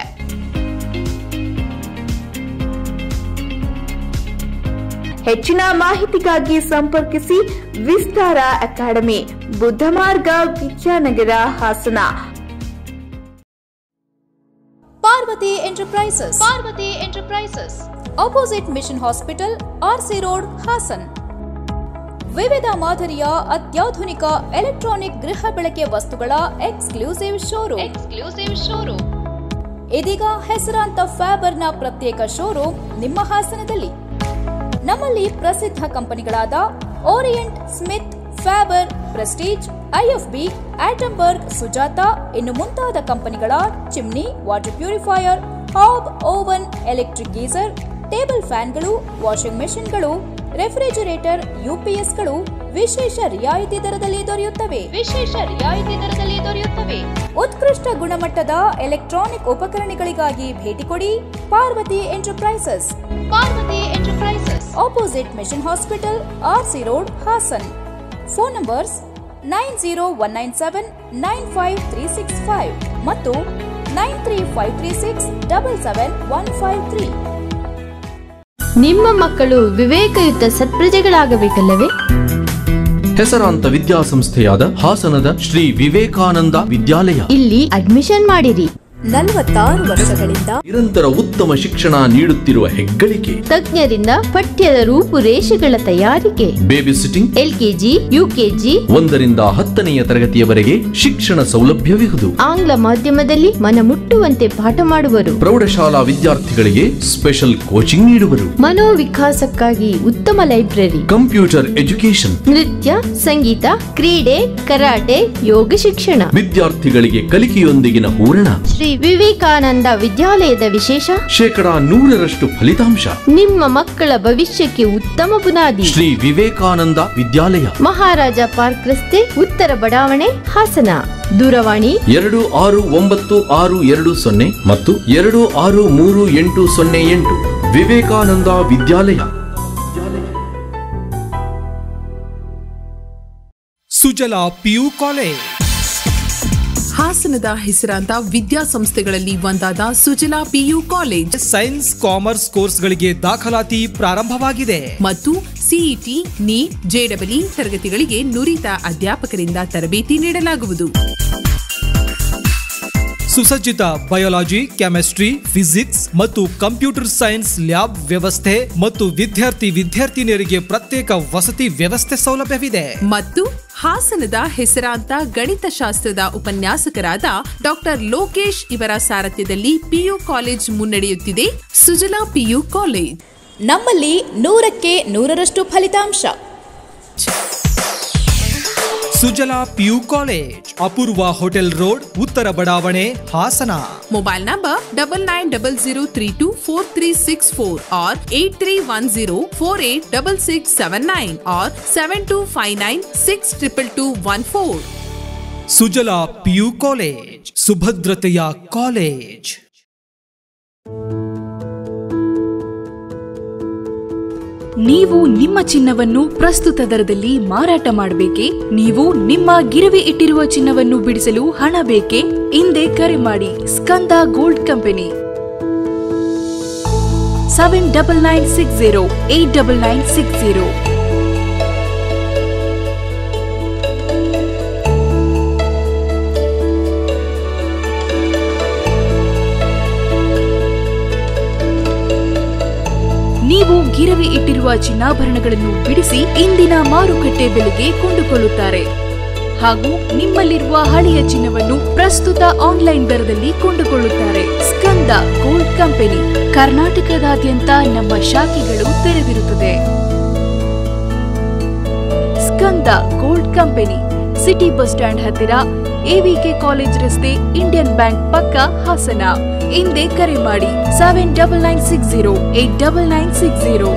ಹೆಚ್ಚಿನ ಮಾಹಿತಿಗಾಗಿ ಸಂಪರ್ಕಿಸಿ Vistara academy, Buddhamarga, Vidyanagar, Hassan.
Parvati enterprises, opposite mission hospital, RC road, Hassan. ವಿವಿಧ ಮಾದರಿಯ ಅತ್ಯಾಧುನಿಕ ಎಲೆಕ್ಟ್ರಾನಿಕ್ ಗೃಹ ಬಳಕೆ ವಸ್ತುಗಳ ಎಕ್ಸ್ಕ್ಲೂಸಿವ್ ಶೋರೂಮ್. ಇದೀಗ ಹೆಸರಾಂತ ಫ್ಯಾಬರ್ನ ಪ್ರತ್ಯೇಕ ಶೋರೂಮ್ ನಿಮ್ಮ ಹಾಸನದಲ್ಲಿ. ನಮ್ಮಲ್ಲಿ ಪ್ರಸಿದ್ಧ ಕಂಪನಿಗಳಾದ Orient, Smith, Faber, Prestige, IFB, Atomberg, Sujata ಇನ್ನು ಮುಂತಾದ ಕಂಪನಿಗಳ chimney, water purifier, hob, oven, electric geyser, table ಫ್ಯಾನ್ಗಳು, ವಾಷಿಂಗ್ ಮೆಷಿನ್ಗಳು, ರೆಫ್ರಿಜರೇಟರ್, UPSಗಳು ವಿಶೇಷ ರಿಯಾಯಿತಿ ದರದಲ್ಲಿ ದೊರೆಯುತ್ತವೆ. ಉತ್ಕೃಷ್ಟ ಗುಣಮಟ್ಟದ ಎಲೆಕ್ಟ್ರಾನಿಕ್ ಉಪಕರಣಗಳಿಗಾಗಿ ಭೇಟಿ ಕೊಡಿ Parvathi enterprises, opposite mission hospital, RC road, Hassan. Phone numbers 901979535 ಮತ್ತು 9353677153.
ನಿಮ್ಮ ಮಕ್ಕಳು ವಿವೇಕಯುತ ಸತ್ಪ್ರಜೆಗಳಾಗಬೇಕಲ್ಲವೇ?
ಹೆಸರಾಂತ ವಿದ್ಯಾಸಂಸ್ಥೆಯಾದ ಹಾಸನದ ಶ್ರೀ ವಿವೇಕಾನಂದ ವಿದ್ಯಾಲಯ. ಇಲ್ಲಿ ಅಡ್ಮಿಷನ್ ಮಾಡಿರಿ.
46 ವರ್ಷಗಳಿಂದ
ನಿರಂತರ ಉತ್ತಮ ಶಿಕ್ಷಣ ನೀಡುತ್ತಿರುವ ಹೆಗ್ಗಳಿಕೆ.
ತಜ್ಞರಿಂದ ಪಠ್ಯದ ರೂಪುರೇಷೆಗಳ ತಯಾರಿಕೆ.
ಬೇಬಿ ಸಿಟ್ಟಿಂಗ್,
LKG, UKG
1ರಿಂದ 10ನೆಯ ತರಗತಿಯವರೆಗೆ ಶಿಕ್ಷಣ ಸೌಲಭ್ಯವಿರುವುದು.
ಆಂಗ್ಲ ಮಾಧ್ಯಮದಲ್ಲಿ ಮನಮುಟ್ಟುವಂತೆ ಪಾಠ ಮಾಡುವರು.
ಪ್ರೌಢಶಾಲಾ ವಿದ್ಯಾರ್ಥಿಗಳಿಗೆ ಸ್ಪೆಷಲ್ ಕೋಚಿಂಗ್ ನೀಡುವರು.
ಮನೋವಿಕಾಸಕ್ಕಾಗಿ ಉತ್ತಮ ಲೈಬ್ರರಿ.
ಕಂಪ್ಯೂಟರ್ ಎಜುಕೇಶನ್,
ನೃತ್ಯ, ಸಂಗೀತ, ಕ್ರೀಡೆ, ಕರಾಟೆ, ಯೋಗ ಶಿಕ್ಷಣ.
ವಿದ್ಯಾರ್ಥಿಗಳಿಗೆ ಕಲಿಕೆಯೊಂದಿಗಿನ ಹೂರಣ.
ಶ್ರೀ ವಿವೇಕಾನಂದ ವಿದ್ಯಾಲಯದ ವಿಶೇಷ
100% ಫಲಿತಾಂಶ.
ನಿಮ್ಮ ಮಕ್ಕಳ ಭವಿಷ್ಯಕ್ಕೆ ಉತ್ತಮ ಬುನಾದಿ.
ಶ್ರೀ ವಿವೇಕಾನಂದ ವಿದ್ಯಾಲಯ,
ಮಹಾರಾಜ ಪಾರ್ಕ್ ರಸ್ತೆ, ಉತ್ತರ ಬಡಾವಣೆ, ಹಾಸನ. ದೂರವಾಣಿ
269620 ಮತ್ತು 263808. ವಿವೇಕಾನಂದ ವಿದ್ಯಾಲಯ.
Sujala PU college.
ಹಾಸನದ ಹೆಸರಾಂತ ವಿದ್ಯಾಸಂಸ್ಥೆಗಳಲ್ಲಿ ಒಂದಾದ Sujala PU college
science, commerce ಕೋರ್ಸ್ಗಳಿಗೆ ದಾಖಲಾತಿ ಪ್ರಾರಂಭವಾಗಿದೆ
ಮತ್ತು CET, NEET, JEE ತರಗತಿಗಳಿಗೆ ನುರಿತ ಅಧ್ಯಾಪಕರಿಂದ ತರಬೇತಿ ನೀಡಲಾಗುವುದು.
ಸುಸಜ್ಜಿತ ಬಯಾಲಜಿ, ಕೆಮಿಸ್ಟ್ರಿ, ಫಿಸಿಕ್ಸ್ ಮತ್ತು ಕಂಪ್ಯೂಟರ್ ಸೈನ್ಸ್ ಲ್ಯಾಬ್ ವ್ಯವಸ್ಥೆ ಮತ್ತು ವಿದ್ಯಾರ್ಥಿನಿಯರಿಗೆ ಪ್ರತ್ಯೇಕ ವಸತಿ ವ್ಯವಸ್ಥೆ ಸೌಲಭ್ಯವಿದೆ.
ಮತ್ತು ಹಾಸನದ ಹೆಸರಾಂತ ಗಣಿತಶಾಸ್ತ್ರದ ಉಪನ್ಯಾಸಕರಾದ ಡಾಕ್ಟರ್ ಲೋಕೇಶ್ ಇವರ ಸಾರಥ್ಯದಲ್ಲಿ PU ಕಾಲೇಜ್ ಮುನ್ನಡೆಯುತ್ತಿದೆ. Sujala PU college.
ನಮ್ಮಲ್ಲಿ 100ಕ್ಕೆ 100ರಷ್ಟು ಫಲಿತಾಂಶ.
Sujala PU college, Apoorva hotel road, ಉತ್ತರ ಬಡಾವಣೆ, Hassan.
Mobile number 9900324364 or 8310486679 or 7259622214.
Sujala PU college, ಸುಭದ್ರತೆಯ ಕಾಲೇಜ್.
ನೀವು ನಿಮ್ಮ ಚಿನ್ನವನ್ನು ಪ್ರಸ್ತುತ ದರದಲ್ಲಿ ಮಾರಾಟ ಮಾಡಬೇಕೇ? ನೀವು ನಿಮ್ಮ ಗಿರವಿ ಇಟ್ಟಿರುವ ಚಿನ್ನವನ್ನು ಬಿಡಿಸಲು ಹಣ ಬೇಕೇ? ಹಿಂದೆ ಕರೆ ಮಾಡಿ ಸ್ಕಂದ ಗೋಲ್ಡ್ ಕಂಪನಿ 7996089960. ನೀವು ಗಿರವಿ ಇಟ್ಟಿರುವ ಚಿನ್ನಾಭರಣಗಳನ್ನು ಬಿಡಿಸಿ ಇಂದಿನ ಮಾರುಕಟ್ಟೆ ಬೆಲೆಗೆ ಕೊಂಡುಕೊಳ್ಳುತ್ತಾರೆ ಹಾಗೂ ನಿಮ್ಮಲ್ಲಿರುವ ಹಳೆಯ ಚಿನ್ನವನ್ನು ಪ್ರಸ್ತುತ ಆನ್ಲೈನ್ ದರದಲ್ಲಿ ಕೊಂಡುಕೊಳ್ಳುತ್ತಾರೆ. ಸ್ಕಂದ ಗೋಲ್ಡ್ ಕಂಪನಿ ಕರ್ನಾಟಕದಾದ್ಯಂತ ನಮ್ಮ ಶಾಖೆಗಳು ತೆರೆದಿರುತ್ತದೆ. Skanda gold company, city bus stand ಹತ್ತಿರ, AVK ಕಾಲೇಜ್ ರಸ್ತೆ, ಇಂಡಿಯನ್ ಬ್ಯಾಂಕ್ ಪಕ್ಕ, ಹಾಸನ. ಹಿಂದೆ ಕರೆ ಮಾಡಿ 7996089960.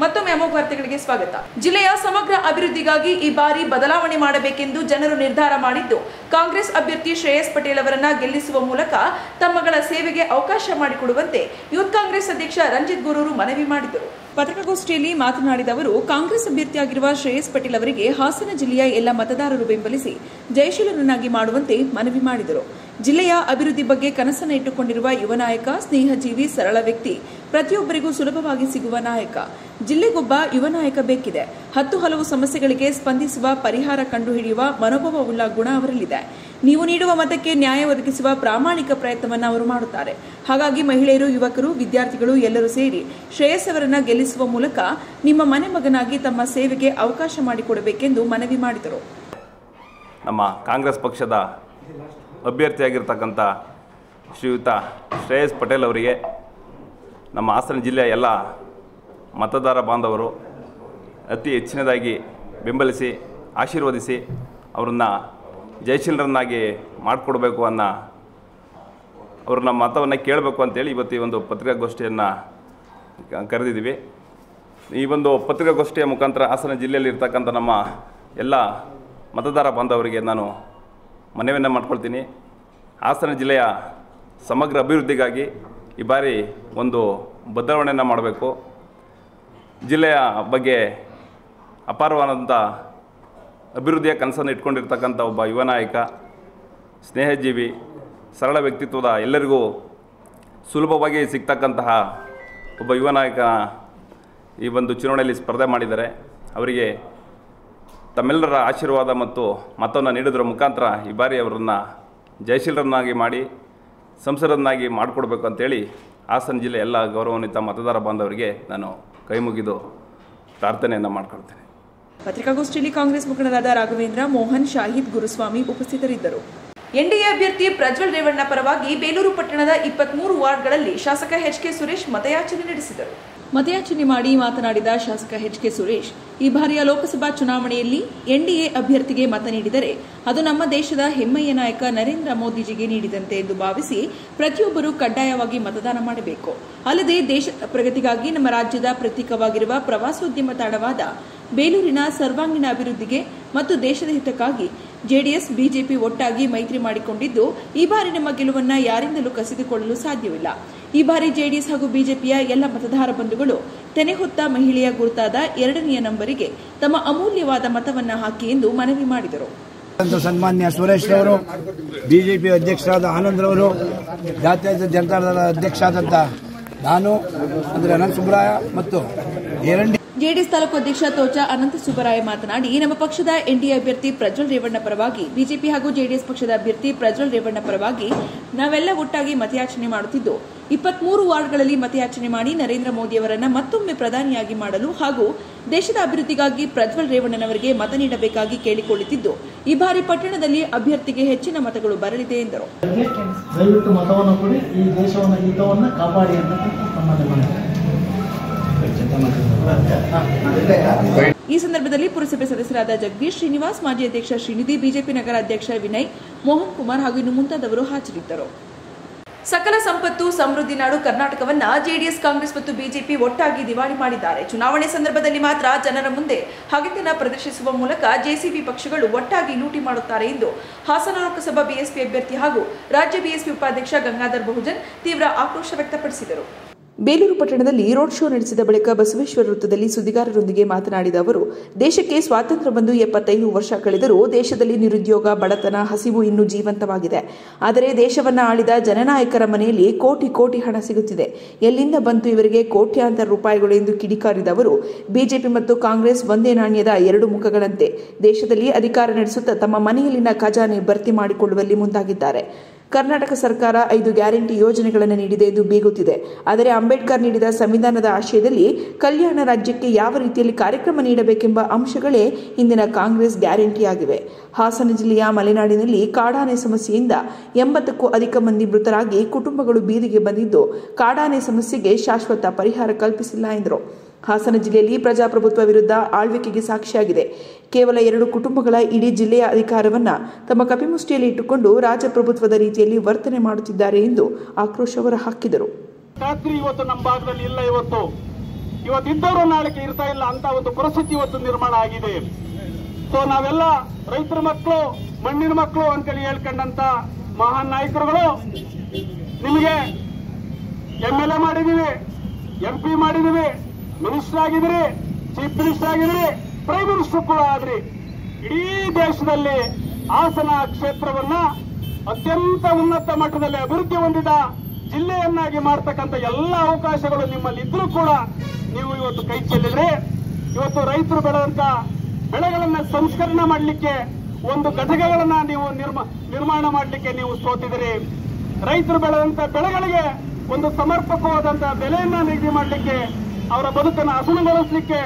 ಮತ್ತೊಮ್ಮೆ ಅಮೋಘ ವಾರ್ತೆಗಳಿಗೆ ಸ್ವಾಗತ. ಜಿಲ್ಲೆಯ ಸಮಗ್ರ ಅಭಿವೃದ್ಧಿಗಾಗಿ ಈ ಬಾರಿ ಬದಲಾವಣೆ ಮಾಡಬೇಕೆಂದು ಜನರು ನಿರ್ಧಾರ ಮಾಡಿದ್ದು, ಕಾಂಗ್ರೆಸ್ ಅಭ್ಯರ್ಥಿ ಶ್ರೇಯಸ್ ಪಟೇಲ್ ಅವರನ್ನ ಗೆಲ್ಲಿಸುವ ಮೂಲಕ ತಮ್ಮಗಳ ಸೇವೆಗೆ ಅವಕಾಶ ಮಾಡಿಕೊಡುವಂತೆ ಯೂತ್ ಕಾಂಗ್ರೆಸ್ ಅಧ್ಯಕ್ಷ ರಂಜಿತ್ ಗುರೂರು ಮನವಿ ಮಾಡಿದರು. ಪತ್ರಿಕಾಗೋಷ್ಠಿಯಲ್ಲಿ ಮಾತನಾಡಿದ ಅವರು, ಕಾಂಗ್ರೆಸ್ ಅಭ್ಯರ್ಥಿಯಾಗಿರುವ ಶ್ರೇಯಸ್ ಪಟೇಲ್ ಅವರಿಗೆ ಹಾಸನ ಜಿಲ್ಲೆಯ ಎಲ್ಲ ಮತದಾರರು ಬೆಂಬಲಿಸಿ ಜಯಶೀಲನನ್ನಾಗಿ ಮಾಡುವಂತೆ ಮನವಿ ಮಾಡಿದರು. ಜಿಲ್ಲೆಯ ಅಭಿವೃದ್ಧಿ ಬಗ್ಗೆ ಕನಸನ್ನು ಇಟ್ಟುಕೊಂಡಿರುವ ಯುವ ನಾಯಕ, ಸ್ನೇಹಜೀವಿ, ಸರಳ ವ್ಯಕ್ತಿ, ಪ್ರತಿಯೊಬ್ಬರಿಗೂ ಸುಲಭವಾಗಿ ಸಿಗುವ ನಾಯಕ. ಜಿಲ್ಲೆಗೊಬ್ಬ ಯುವ ನಾಯಕ ಬೇಕಿದೆ. 10 ಹಲವು ಸಮಸ್ಯೆಗಳಿಗೆ ಸ್ಪಂದಿಸುವ, ಪರಿಹಾರ ಕಂಡುಹಿಡಿಯುವ ಮನೋಭಾವವುಳ್ಳ ಗುಣ ಅವರಲ್ಲಿದೆ. ನೀವು ನೀಡುವ ಮತಕ್ಕೆ ನ್ಯಾಯ ಒದಗಿಸುವ ಪ್ರಾಮಾಣಿಕ ಪ್ರಯತ್ನವನ್ನು ಅವರು ಮಾಡುತ್ತಾರೆ. ಹಾಗಾಗಿ ಮಹಿಳೆಯರು, ಯುವಕರು, ವಿದ್ಯಾರ್ಥಿಗಳು ಎಲ್ಲರೂ ಸೇರಿ ಶ್ರೇಯಸ್ ಅವರನ್ನ ಗೆಲ್ಲಿಸುವ ಮೂಲಕ ನಿಮ್ಮ ಮನೆ ಮಗನಾಗಿ ತಮ್ಮ ಸೇವೆಗೆ ಅವಕಾಶ ಮಾಡಿಕೊಡಬೇಕೆಂದು ಮನವಿ ಮಾಡಿದರು.
ನಮ್ಮ ಕಾಂಗ್ರೆಸ್ ಪಕ್ಷದ ಅಭ್ಯರ್ಥಿಯಾಗಿರ್ತಕ್ಕಂಥ ಶ್ರೀಯುತ ಶ್ರೇಯಸ್ ಪಟೇಲ್ ಅವರಿಗೆ ನಮ್ಮ ಹಾಸನ ಜಿಲ್ಲೆಯ ಎಲ್ಲ ಮತದಾರ ಬಾಂಧವರು ಅತಿ ಹೆಚ್ಚಿನದಾಗಿ ಬೆಂಬಲಿಸಿ ಆಶೀರ್ವದಿಸಿ ಅವರನ್ನು ಜಯಶೀಲರನ್ನಾಗಿ ಮಾಡಿಕೊಡ್ಬೇಕು ಅನ್ನೋ ಅವ್ರನ್ನ ಮತವನ್ನು ಕೇಳಬೇಕು ಅಂತೇಳಿ ಇವತ್ತು ಈ ಒಂದು ಪತ್ರಿಕಾಗೋಷ್ಠಿಯನ್ನು ಕರೆದಿದ್ದೀವಿ. ಈ ಒಂದು ಪತ್ರಿಕಾಗೋಷ್ಠಿಯ ಮುಖಾಂತರ ಹಾಸನ ಜಿಲ್ಲೆಯಲ್ಲಿ ಇರ್ತಕ್ಕಂಥ ನಮ್ಮ ಎಲ್ಲ ಮತದಾರ ಬಾಂಧವರಿಗೆ ನಾನು ಮನವಿಯನ್ನು ಮಾಡ್ಕೊಳ್ತೀನಿ. ಹಾಸನ ಜಿಲ್ಲೆಯ ಸಮಗ್ರ ಅಭಿವೃದ್ಧಿಗಾಗಿ ಈ ಬಾರಿ ಒಂದು ಬದಲಾವಣೆಯನ್ನು ಮಾಡಬೇಕು. ಜಿಲ್ಲೆಯ ಬಗ್ಗೆ ಅಪಾರವಾದಂಥ ಅಭಿವೃದ್ಧಿಯ ಕನಸನ್ನು ಇಟ್ಕೊಂಡಿರ್ತಕ್ಕಂಥ ಒಬ್ಬ ಯುವ ನಾಯಕ, ಸ್ನೇಹಜೀವಿ, ಸರಳ ವ್ಯಕ್ತಿತ್ವದ, ಎಲ್ಲರಿಗೂ ಸುಲಭವಾಗಿ ಸಿಗ್ತಕ್ಕಂತಹ ಒಬ್ಬ ಯುವ ನಾಯಕ ಈ ಒಂದು ಚುನಾವಣೆಯಲ್ಲಿ ಸ್ಪರ್ಧೆ ಮಾಡಿದ್ದಾರೆ. ಅವರಿಗೆ ತಮ್ಮೆಲ್ಲರ ಆಶೀರ್ವಾದ ಮತ್ತು ಮತವನ್ನು ನೀಡೋದ್ರ ಮುಖಾಂತರ ಈ ಬಾರಿ ಅವರನ್ನು ಜಯಶೀಲರನ್ನಾಗಿ ಮಾಡಿ ಸಂಸದರನ್ನಾಗಿ ಮಾಡಿಕೊಡ್ಬೇಕು ಅಂತೇಳಿ ಹಾಸನ ಜಿಲ್ಲೆ ಎಲ್ಲ ಗೌರವಾನ್ವಿತ ಮತದಾರ ಬಾಂಧವರಿಗೆ ನಾನು ಕೈ ಮುಗಿದು ಪ್ರಾರ್ಥನೆಯನ್ನು ಮಾಡ್ಕೊಳ್ತೇನೆ.
ಪತ್ರಿಕಾಗೋಷ್ಠಿಯಲ್ಲಿ ಕಾಂಗ್ರೆಸ್ ಮುಖಂಡರಾದ ರಾಘವೇಂದ್ರ, ಮೋಹನ್, ಶಾಹಿದ್, ಗುರುಸ್ವಾಮಿ ಉಪಸ್ಥಿತರಿದ್ದರು. ಎನ್ಡಿಎ ಅಭ್ಯರ್ಥಿ ಪ್ರಜ್ವಲ್ ರೇವಣ್ಣ ಪರವಾಗಿ ಬೇಲೂರು ಪಟ್ಟಣದ 23 ವಾರ್ಡ್ಗಳಲ್ಲಿ ಶಾಸಕ ಎಚ್.ಕೆ. ಸುರೇಶ್ ಮತಯಾಚನೆ ನಡೆಸಿದರು. ಮತಯಾಚನೆ ಮಾಡಿ ಮಾತನಾಡಿದ ಶಾಸಕ ಎಚ್.ಕೆ. ಸುರೇಶ್, ಈ ಬಾರಿಯ ಲೋಕಸಭಾ ಚುನಾವಣೆಯಲ್ಲಿ ಎನ್ಡಿಎ ಅಭ್ಯರ್ಥಿಗೆ ಮತ ನೀಡಿದರೆ ಅದು ನಮ್ಮ ದೇಶದ ಹೆಮ್ಮೆಯ ನಾಯಕ ನರೇಂದ್ರ ಮೋದಿಜಿಗೆ ನೀಡಿದಂತೆ ಎಂದು ಭಾವಿಸಿ ಪ್ರತಿಯೊಬ್ಬರೂ ಕಡ್ಡಾಯವಾಗಿ ಮತದಾನ ಮಾಡಬೇಕು. ಅಲ್ಲದೆ ದೇಶದ ಪ್ರಗತಿಗಾಗಿ ನಮ್ಮ ರಾಜ್ಯದ ಪ್ರತೀಕವಾಗಿರುವ ಪ್ರವಾಸೋದ್ಯಮ ತಾಣವಾದ ಬೇಲೂರಿನ ಸರ್ವಾಂಗೀಣ ಅಭಿವೃದ್ಧಿಗೆ ಮತ್ತು ದೇಶದ ಹಿತಕ್ಕಾಗಿ ಜೆಡಿಎಸ್, ಬಿಜೆಪಿ ಒಟ್ಟಾಗಿ ಮೈತ್ರಿ ಮಾಡಿಕೊಂಡಿದ್ದು ಈ ಬಾರಿ ನಮ್ಮ ಗೆಲುವನ್ನು ಯಾರಿಂದಲೂ ಕಸಿದುಕೊಳ್ಳಲು ಸಾಧ್ಯವಿಲ್ಲ. ಈ ಬಾರಿ ಜೆಡಿಎಸ್ ಹಾಗೂ ಬಿಜೆಪಿಯ ಎಲ್ಲ ಮತದಾರ ಬಂಧುಗಳು ತೆನೆ ಹೊತ್ತ ಮಹಿಳೆಯ ಗುರುತಾದ 2ನೇ ನಂಬರಿಗೆ ತಮ್ಮ ಅಮೂಲ್ಯವಾದ ಮತವನ್ನು ಹಾಕಿ ಎಂದು ಮನವಿ ಮಾಡಿದರು.
ಸನ್ಮಾನ್ಯ ಸುರೇಶ್ ರವರು, ಬಿಜೆಪಿ ಅಧ್ಯಕ್ಷರಾದ ಆನಂದ್ ರವರು, ಜಾತ್ಯತೀತ ಜನತಾದಳದ ಅಧ್ಯಕ್ಷ ಆದಂತ ನಾನು ಅಂದರೆ ಅನಂತ ಸುಬ್ಬರಾಯ ಮತ್ತು
ಜೆಡಿಎಸ್ ತಾಲೂಕು ಅಧ್ಯಕ್ಷ ತೋಚಾ ಅನಂತ ಸುಬ್ಬರಾಯ ಮಾತನಾಡಿ, ನಮ್ಮ ಪಕ್ಷದ ಎನ್ಡಿಎ ಅಭ್ಯರ್ಥಿ ಪ್ರಜ್ವಲ್ ರೇವಣ್ಣ ಪರವಾಗಿ, ಬಿಜೆಪಿ ಹಾಗೂ ಜೆಡಿಎಸ್ ಪಕ್ಷದ ಅಭ್ಯರ್ಥಿ ಪ್ರಜ್ವಲ್ ರೇವಣ್ಣ ಪರವಾಗಿ ನಾವೆಲ್ಲ ಒಟ್ಟಾಗಿ ಮತಯಾಚನೆ ಮಾಡುತ್ತಿದ್ದು 23 ವಾರ್ಡ್ಗಳಲ್ಲಿ ಮತಯಾಚನೆ ಮಾಡಿ ನರೇಂದ್ರ ಮೋದಿಯವರನ್ನ ಮತ್ತೊಮ್ಮೆ ಪ್ರಧಾನಿಯಾಗಿ ಮಾಡಲು ಹಾಗೂ ದೇಶದ ಅಭಿವೃದ್ಧಿಗಾಗಿ ಪ್ರಜ್ವಲ್ ರೇವಣ್ಣನವರಿಗೆ ಮತ ನೀಡಬೇಕಾಗಿ ಕೇಳಿಕೊಳ್ಳುತ್ತಿದ್ದು ಈ ಬಾರಿ ಪಟ್ಟಣದಲ್ಲಿ ಅಭ್ಯರ್ಥಿಗೆ ಹೆಚ್ಚಿನ ಮತಗಳು ಬರಲಿದೆ ಎಂದರು.
ದಯವಿಟ್ಟು ಮತವನ್ನು ಕೊಡಿ, ಈ ದೇಶವನ್ನು ಹಿತವನ್ನು ಕಾಪಾಡಿ ಅಂತ
ಈ ಸಂದರ್ಭದಲ್ಲಿ ಪುರಸಭೆ ಸದಸ್ಯರಾದ ಜಗದೀಶ್, ಶ್ರೀನಿವಾಸ್, ಮಾಜಿ ಅಧ್ಯಕ್ಷ ಶ್ರೀನಿಧಿ, ಬಿಜೆಪಿ ನಗರ ಅಧ್ಯಕ್ಷ ವಿನಯ್, ಮೋಹನ್ ಕುಮಾರ್ ಹಾಗೂ ಇನ್ನು ಮುಂತಾದವರು ಹಾಜರಿದ್ದರು. ಸಕಲ ಸಂಪತ್ತು ಸಮೃದ್ಧಿ ನಾಡು ಕರ್ನಾಟಕವನ್ನ ಜೆಡಿಎಸ್, ಕಾಂಗ್ರೆಸ್ ಮತ್ತು ಬಿಜೆಪಿ ಒಟ್ಟಾಗಿ ದಿವಾಳಿ ಮಾಡಿದ್ದಾರೆ. ಚುನಾವಣೆ ಸಂದರ್ಭದಲ್ಲಿ ಮಾತ್ರ ಜನರ ಮುಂದೆ ಹಗೆತನ ಪ್ರದರ್ಶಿಸುವ ಮೂಲಕ ಜೆಸಿಬಿ ಪಕ್ಷಗಳು ಒಟ್ಟಾಗಿ ಲೂಟಿ ಮಾಡುತ್ತಾರೆ ಎಂದು ಹಾಸನ ಲೋಕಸಭಾ ಬಿಎಸ್ಪಿ ಅಭ್ಯರ್ಥಿ ಹಾಗೂ ರಾಜ್ಯ ಬಿಎಸ್ಪಿ ಉಪಾಧ್ಯಕ್ಷ ಗಂಗಾಧರ್ ಬಹುಜನ್ ತೀವ್ರ ಆಕ್ರೋಶ ವ್ಯಕ್ತಪಡಿಸಿದರು. ಬೇಲೂರು ಪಟ್ಟಣದಲ್ಲಿ ರೋಡ್ ಶೋ ನಡೆಸಿದ ಬಳಿಕ ಬಸವೇಶ್ವರ ವೃತ್ತದಲ್ಲಿ ಸುದ್ದಿಗಾರರೊಂದಿಗೆ ಮಾತನಾಡಿದ ಅವರು, ದೇಶಕ್ಕೆ ಸ್ವಾತಂತ್ರ್ಯ ಬಂದು 75 ವರ್ಷ ಕಳೆದರೂ ದೇಶದಲ್ಲಿ ನಿರುದ್ಯೋಗ, ಬಡತನ, ಹಸಿವು ಇನ್ನೂ ಜೀವಂತವಾಗಿದೆ. ಆದರೆ ದೇಶವನ್ನು ಆಳಿದ ಜನನಾಯಕರ ಮನೆಯಲ್ಲಿ ಕೋಟಿ ಕೋಟಿ ಹಣ ಸಿಗುತ್ತಿದೆ. ಎಲ್ಲಿಂದ ಬಂತು ಇವರಿಗೆ ಕೋಟ್ಯಾಂತರ ರೂಪಾಯಿಗಳು ಎಂದು ಕಿಡಿಕಾರಿದ ಅವರು, ಬಿಜೆಪಿ ಮತ್ತು ಕಾಂಗ್ರೆಸ್ ಒಂದೇ ನಾಣ್ಯದ 2 ಮುಖಗಳಂತೆ ದೇಶದಲ್ಲಿ ಅಧಿಕಾರ ನಡೆಸುತ್ತಾ ತಮ್ಮ ಮನೆಯಲ್ಲಿನ ಖಜಾನೆ ಭರ್ತಿ ಮಾಡಿಕೊಳ್ಳುವಲ್ಲಿ ಮುಂದಾಗಿದ್ದಾರೆ. ಕರ್ನಾಟಕ ಸರ್ಕಾರ 5 ಗ್ಯಾರಂಟಿ ಯೋಜನೆಗಳನ್ನು ನೀಡಿದೆ ಎಂದು ಬೀಗುತ್ತಿದೆ. ಆದರೆ ಅಂಬೇಡ್ಕರ್ ನೀಡಿದ ಸಂವಿಧಾನದ ಆಶಯದಲ್ಲಿ ಕಲ್ಯಾಣ ರಾಜ್ಯಕ್ಕೆ ಯಾವ ರೀತಿಯಲ್ಲಿ ಕಾರ್ಯಕ್ರಮ ನೀಡಬೇಕೆಂಬ ಅಂಶಗಳೇ ಇಂದಿನ ಕಾಂಗ್ರೆಸ್ ಗ್ಯಾರಂಟಿಯಾಗಿವೆ. ಹಾಸನ ಜಿಲ್ಲೆಯ ಮಲೆನಾಡಿನಲ್ಲಿ ಕಾಡಾನೆ ಸಮಸ್ಯೆಯಿಂದ 80ಕ್ಕೂ ಅಧಿಕ ಮಂದಿ ಮೃತರಾಗಿ ಕುಟುಂಬಗಳು ಬೀದಿಗೆ ಬಂದಿದ್ದು ಕಾಡಾನೆ ಸಮಸ್ಯೆಗೆ ಶಾಶ್ವತ ಪರಿಹಾರ ಕಲ್ಪಿಸಿಲ್ಲ ಎಂದರು. ಹಾಸನ ಜಿಲ್ಲೆಯಲ್ಲಿ ಪ್ರಜಾಪ್ರಭುತ್ವ ವಿರುದ್ಧ ಆಳ್ವಿಕೆಗೆ ಸಾಕ್ಷಿಯಾಗಿದೆ. ಕೇವಲ 2 ಕುಟುಂಬಗಳ ಇಡೀ ಜಿಲ್ಲೆಯ ಅಧಿಕಾರವನ್ನ ತಮ್ಮ ಕಪಿಮುಷ್ಟಿಯಲ್ಲಿ ಇಟ್ಟುಕೊಂಡು ರಾಜಪ್ರಭುತ್ವದ ರೀತಿಯಲ್ಲಿ ವರ್ತನೆ ಮಾಡುತ್ತಿದ್ದಾರೆ ಎಂದು ಆಕ್ರೋಶ ಹೊರಹಾಕಿದರು.
ಇವತ್ತು ನಮ್ಮ ಭಾಗದಲ್ಲಿ ಇಲ್ಲ, ಇವತ್ತಿದ್ದವರು ನಾಳೆಗೆ ಇರ್ತಾ ಇಲ್ಲ ಅಂತ ಒಂದು ಪರಿಸ್ಥಿತಿ ಇವತ್ತು ನಿರ್ಮಾಣ ಆಗಿದೆ. ಸೊ ನಾವೆಲ್ಲ ರೈತರ ಮಕ್ಕಳು, ಮಣ್ಣಿನ ಮಕ್ಕಳು ಅಂತೇಳಿ ಹೇಳ್ಕೊಂಡಂತ ಮಹಾನ್ ನಾಯಕರುಗಳು ನಿಮಗೆ MLA ಮಾಡಿದೀವಿ, MP ಮಾಡಿದೀವಿ, ಮಿನಿಸ್ಟರ್ ಆಗಿದ್ರಿ, ಚೀಫ್ ಮಿನಿಸ್ಟರ್ ಆಗಿದ್ರಿ, ಪ್ರೈಮ್ ಮಿನಿಸ್ಟರ್ ಕೂಡ ಆದ್ರಿ. ಇಡೀ ದೇಶದಲ್ಲಿ ಹಾಸನ ಕ್ಷೇತ್ರವನ್ನ ಅತ್ಯಂತ ಉನ್ನತ ಮಟ್ಟದಲ್ಲಿ ಅಭಿವೃದ್ಧಿ ಹೊಂದಿದ ಜಿಲ್ಲೆಯನ್ನಾಗಿ ಮಾಡತಕ್ಕಂಥ ಎಲ್ಲ ಅವಕಾಶಗಳು ನಿಮ್ಮಲ್ಲಿ ಇದ್ರೂ ಕೂಡ ನೀವು ಇವತ್ತು ಕೈ ಚೆಲ್ಲಿದ್ರೆ ಇವತ್ತು ರೈತರು ಬೆಳೆದಂತ ಬೆಳೆಗಳನ್ನ ಸಂಸ್ಕರಣೆ ಮಾಡಲಿಕ್ಕೆ ಒಂದು ಘಟಕಗಳನ್ನ ನೀವು ನಿರ್ಮಾಣ ಮಾಡಲಿಕ್ಕೆ ನೀವು ಸೋತಿದ್ದೀರಿ. ರೈತರು ಬೆಳೆದಂತ ಬೆಳೆಗಳಿಗೆ ಒಂದು ಸಮರ್ಪಕವಾದಂತಹ ಬೆಲೆಯನ್ನ ನಿಗದಿ ಮಾಡಲಿಕ್ಕೆ, ಅವರ ಬದುಕನ್ನು ಹಸನುಗೊಳಿಸಲಿಕ್ಕೆ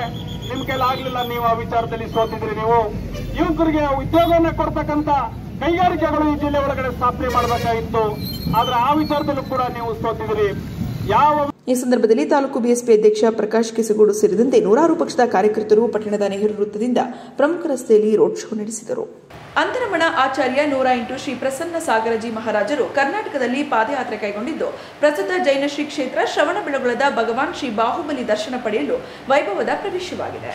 ನಿಮ್ ಕೈಲಾಗಲಿಲ್ಲ. ನೀವು ಆ ವಿಚಾರದಲ್ಲಿ ಸೋತಿದ್ರಿ. ನೀವು ಯುವಕರಿಗೆ ಉದ್ಯೋಗವನ್ನ ಕೊಡ್ತಕ್ಕಂತ ಕೈಗಾರಿಕೆಗಳು ಈ ಜಿಲ್ಲೆ ಒಳಗಡೆ ಸ್ಥಾಪನೆ ಮಾಡಬೇಕಾಗಿತ್ತು. ಆದ್ರೆ ಆ ವಿಚಾರದಲ್ಲೂ ಕೂಡ ನೀವು ಸೋತಿದ್ರಿ.
ಈ ಸಂದರ್ಭದಲ್ಲಿ ತಾಲೂಕು ಬಿಎಸ್ಪಿ ಅಧ್ಯಕ್ಷ ಪ್ರಕಾಶ್ ಕೆಸಗೂಡು ಸೇರಿದಂತೆ ನೂರಾರು ಪಕ್ಷದ ಕಾರ್ಯಕರ್ತರು ಪಟ್ಟಣದ ನೆಹರು ವೃತ್ತದಿಂದ ಪ್ರಮುಖ ರಸ್ತೆಯಲ್ಲಿ ರೋಡ್ ಶೋ ನಡೆಸಿದರು. ಅಂತರಮಣ ಆಚಾರ್ಯ 108 ಶ್ರೀ ಪ್ರಸನ್ನ ಸಾಗರಜಿ ಮಹಾರಾಜರು ಕರ್ನಾಟಕದಲ್ಲಿ ಪಾದಯಾತ್ರೆ ಕೈಗೊಂಡಿದ್ದು, ಪ್ರಸ್ತುತ ಜೈನ ಶ್ರೀ ಕ್ಷೇತ್ರ ಶ್ರವಣಬೆಳಗೊಳದ ಭಗವಾನ್ ಶ್ರೀ ಬಾಹುಬಲಿ ದರ್ಶನ ಪಡೆಯಲು ವೈಭವದ ಪ್ರವೇಶವಾಗಿದೆ.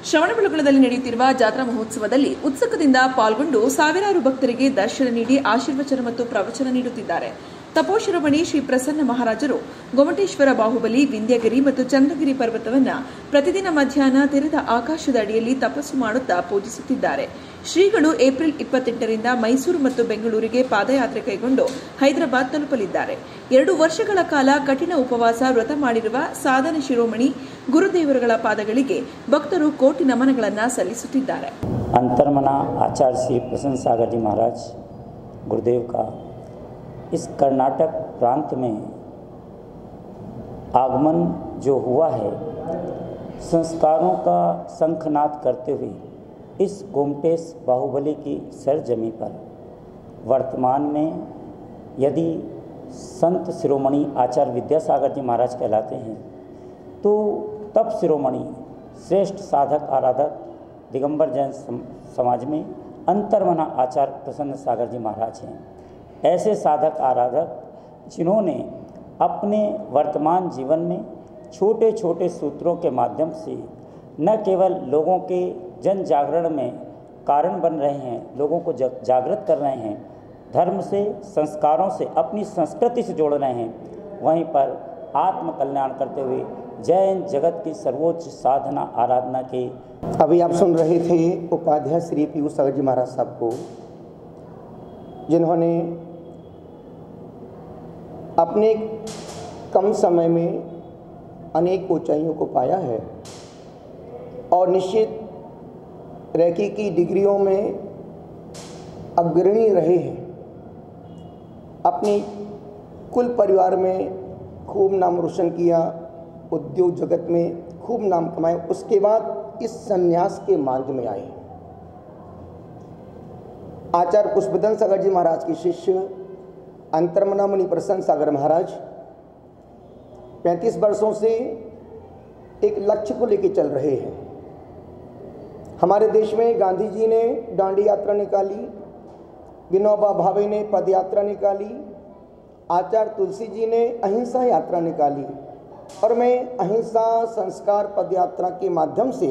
ಶ್ರವಣಬೆಳಗೊಳದಲ್ಲಿ ನಡೆಯುತ್ತಿರುವ ಜಾತ್ರಾ ಮಹೋತ್ಸವದಲ್ಲಿ ಉತ್ಸುಕದಿಂದ ಪಾಲ್ಗೊಂಡು ಸಾವಿರಾರು ಭಕ್ತರಿಗೆ ದರ್ಶನ ನೀಡಿ ಆಶೀರ್ವಚನ ಮತ್ತು ಪ್ರವಚನ ನೀಡುತ್ತಿದ್ದಾರೆ. ತಪೋಶಿರೋಮಣಿ ಶ್ರೀ ಪ್ರಸನ್ನ ಮಹಾರಾಜರು ಗೊಮಟೇಶ್ವರ ಬಾಹುಬಲಿ, ವಿಂಧ್ಯಗಿರಿ ಮತ್ತು ಚಂದ್ರಗಿರಿ ಪರ್ವತವನ್ನು ಪ್ರತಿದಿನ ಮಧ್ಯಾಹ್ನ ತೆರೆದ ಆಕಾಶದ ಅಡಿಯಲ್ಲಿ ತಪಸ್ಸು ಮಾಡುತ್ತಾ ಪೂಜಿಸುತ್ತಿದ್ದಾರೆ. ಶ್ರೀಗಳು ಏಪ್ರಿಲ್ 28ರಿಂದ ಮೈಸೂರು ಮತ್ತು ಬೆಂಗಳೂರಿಗೆ ಪಾದಯಾತ್ರೆ ಕೈಗೊಂಡು ಹೈದರಾಬಾದ್ ತಲುಪಲಿದ್ದಾರೆ. 2 ವರ್ಷಗಳ ಕಾಲ ಕಠಿಣ ಉಪವಾಸ ವ್ರತ ಮಾಡಿರುವ ಸಾಧನ ಶಿರೋಮಣಿ ಗುರುದೇವರುಗಳ ಪಾದಗಳಿಗೆ ಭಕ್ತರು ಕೋಟಿ ನಮನಗಳನ್ನು ಸಲ್ಲಿಸುತ್ತಿದ್ದಾರೆ.
अंतरमना आचार्य श्री प्रसन्न सागर जी महाराज गुरुदेव का इस कर्नाटक प्रांत में आगमन जो हुआ है, संस्कारों का शंखनाद करते हुए इस गोमटेश बाहुबली की सरजमी पर वर्तमान में यदि संत शिरोमणि आचार्य विद्यासागर जी महाराज कहलाते हैं, तो तब शिरोमणि श्रेष्ठ साधक आराधक दिगंबर जैन समाज में अंतरमना आचार्य प्रसन्न सागर जी महाराज हैं। ऐसे साधक आराधक जिन्होंने अपने वर्तमान जीवन में छोटे छोटे सूत्रों के माध्यम से न केवल लोगों के जन जागरण में कारण बन रहे हैं, लोगों को जागृत कर रहे हैं, धर्म से, संस्कारों से, अपनी संस्कृति से जोड़ रहे हैं, वहीं पर आत्म कल्याण करते हुए जैन जगत की सर्वोच्च साधना आराधना के।
अभी आप सुन रहे थे उपाध्याय श्री पीयूष सागर जी महाराज साहब को, जिन्होंने अपने कम समय में अनेक ऊंचाइयों को पाया है और निश्चित रैकी की डिग्रियों में अग्रणी रहे हैं। अपनी कुल परिवार में खूब नाम रोशन किया, उद्योग जगत में खूब नाम कमाए। उसके बाद इस संन्यास के मार्ग में आए। आचार्य पुष्पदन सागर जी महाराज के शिष्य अंतरमना मुनि प्रसन्न सागर महाराज 35 वर्षों से एक लक्ष्य को लेकर चल रहे हैं। हमारे देश में गांधी जी ने डांडी यात्रा निकाली, विनोबा भावे ने पद यात्रा निकाली, आचार्य तुलसी जी ने अहिंसा यात्रा निकाली, और मैं अहिंसा संस्कार पद यात्रा के माध्यम से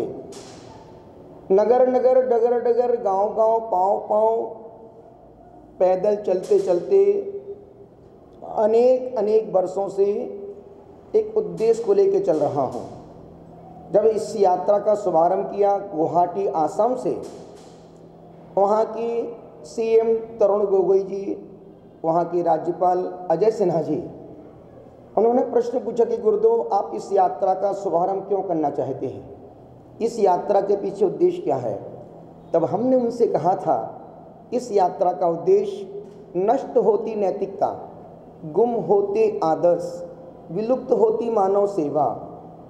नगर नगर, डगर डगर, गांव गांव, पाँव पाँव पैदल चलते चलते अनेक वर्षों से एक उद्देश्य को लेकर चल रहा हूँ। जब इस यात्रा का शुभारंभ किया गुवाहाटी आसाम से, वहाँ की सीएम तरुण गोगोई जी, वहाँ के राज्यपाल अजय सिन्हा जी, उन्होंने प्रश्न पूछा कि गुरुदेव आप इस यात्रा का शुभारंभ क्यों करना चाहते हैं, इस यात्रा के पीछे उद्देश्य क्या है। तब हमने उनसे कहा था इस यात्रा का उद्देश्य नष्ट होती नैतिकता, गुम होते आदर्श, विलुप्त होती मानव सेवा,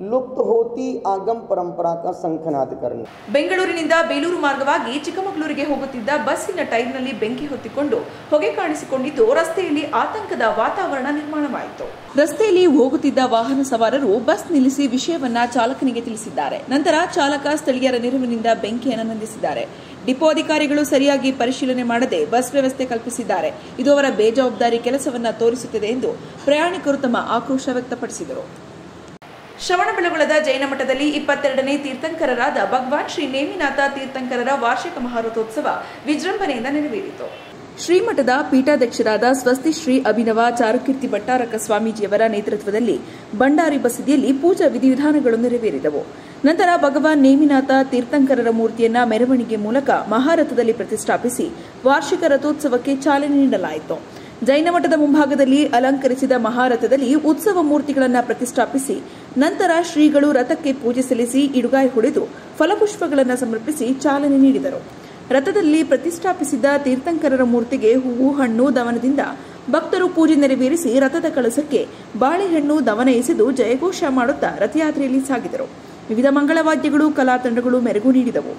ಲುಪ್ತ ಹೋತಿ ಆಗಮ್ ಪರಂಪರಾ ಕಾ ಸಂಖನಾದ ಕರ್ನ.
ಬೆಂಗಳೂರಿನಿಂದ ಬೇಲೂರು ಮಾರ್ಗವಾಗಿ ಚಿಕ್ಕಮಗಳೂರಿಗೆ ಹೋಗುತ್ತಿದ್ದ ಬಸ್ಸಿನ ಟೈರ್ನಲ್ಲಿ ಬೆಂಕಿ ಹೊತ್ತಿಕೊಂಡು ಹೊಗೆ ಕಾಣಿಸಿಕೊಂಡಿದ್ದು ರಸ್ತೆಯಲ್ಲಿ ಆತಂಕದ ವಾತಾವರಣ ನಿರ್ಮಾಣವಾಯಿತು. ರಸ್ತೆಯಲ್ಲಿ ಹೋಗುತ್ತಿದ್ದ ವಾಹನ ಸವಾರರು ಬಸ್ ನಿಲ್ಲಿಸಿ ವಿಷಯವನ್ನ ಚಾಲಕನಿಗೆ ತಿಳಿಸಿದ್ದಾರೆ. ನಂತರ ಚಾಲಕ ಸ್ಥಳೀಯರ ನೆರವಿನಿಂದ ಬೆಂಕಿಯನ್ನು ನಂದಿಸಿದ್ದಾರೆ. ಡಿಪೋ ಅಧಿಕಾರಿಗಳು ಸರಿಯಾಗಿ ಪರಿಶೀಲನೆ ಮಾಡದೆ ಬಸ್ ವ್ಯವಸ್ಥೆ ಕಲ್ಪಿಸಿದ್ದಾರೆ. ಇದು ಅವರ ಬೇಜವಾಬ್ದಾರಿ ಕೆಲಸವನ್ನ ತೋರಿಸುತ್ತದೆ ಎಂದು ಪ್ರಯಾಣಿಕರು ತಮ್ಮ ಆಕ್ರೋಶ ವ್ಯಕ್ತಪಡಿಸಿದರು. ಶ್ರವಣಬೆಳಗೊಳದ ಜೈನ ಮಠದಲ್ಲಿ 22ನೇ ತೀರ್ಥಂಕರರಾದ ಭಗವಾನ್ ಶ್ರೀ ನೇಮಿನಾಥ ತೀರ್ಥಂಕರರ ವಾರ್ಷಿಕ ಮಹಾರಥೋತ್ಸವ ವಿಜೃಂಭಣೆಯಿಂದ ನೆರವೇರಿತು. ಶ್ರೀಮಠದ ಪೀಠಾಧ್ಯಕ್ಷರಾದ ಸ್ವಸ್ತಿ ಶ್ರೀ ಅಭಿನವ ಚಾರುಕೀರ್ತಿ ಭಟ್ಟಾರಕ ಸ್ವಾಮೀಜಿಯವರ ನೇತೃತ್ವದಲ್ಲಿ ಭಂಡಾರಿ ಬಸದಿಯಲ್ಲಿ ಪೂಜಾ ವಿಧಿವಿಧಾನಗಳು ನೆರವೇರಿದವು. ನಂತರ ಭಗವಾನ್ ನೇಮಿನಾಥ ತೀರ್ಥಂಕರರ ಮೂರ್ತಿಯನ್ನ ಮೆರವಣಿಗೆ ಮೂಲಕ ಮಹಾರಥದಲ್ಲಿ ಪ್ರತಿಷ್ಠಾಪಿಸಿ ವಾರ್ಷಿಕ ರಥೋತ್ಸವಕ್ಕೆ ಚಾಲನೆ ನೀಡಲಾಯಿತು. ಜೈನ ಮಠದ ಮುಂಭಾಗದಲ್ಲಿ ಅಲಂಕರಿಸಿದ ಮಹಾರಥದಲ್ಲಿ ಉತ್ಸವ ಮೂರ್ತಿಗಳನ್ನು ಪ್ರತಿಷ್ಠಾಪಿಸಿ ನಂತರ ಶ್ರೀಗಳು ರಥಕ್ಕೆ ಪೂಜೆ ಸಲ್ಲಿಸಿ ಇಡುಗಾಯಿ ಹೊಡೆದು ಫಲಪುಷ್ಪಗಳನ್ನು ಸಮರ್ಪಿಸಿ ಚಾಲನೆ ನೀಡಿದರು. ರಥದಲ್ಲಿ ಪ್ರತಿಷ್ಠಾಪಿಸಿದ್ದ ತೀರ್ಥಂಕರರ ಮೂರ್ತಿಗೆ ಹೂವು ಹಣ್ಣು ದವನದಿಂದ ಭಕ್ತರು ಪೂಜೆ ನೆರವೇರಿಸಿ ರಥದ ಕಳಸಕ್ಕೆ ಬಾಳೆಹಣ್ಣು ದವನ ಎಸೆದು ಜಯಘೋಷ ಮಾಡುತ್ತಾ ರಥಯಾತ್ರೆಯಲ್ಲಿ ಸಾಗಿದರು. ವಿವಿಧ ಮಂಗಳವಾದ್ಯಗಳು, ಕಲಾ ತಂಡಗಳು ಮೆರುಗು ನೀಡಿದವು.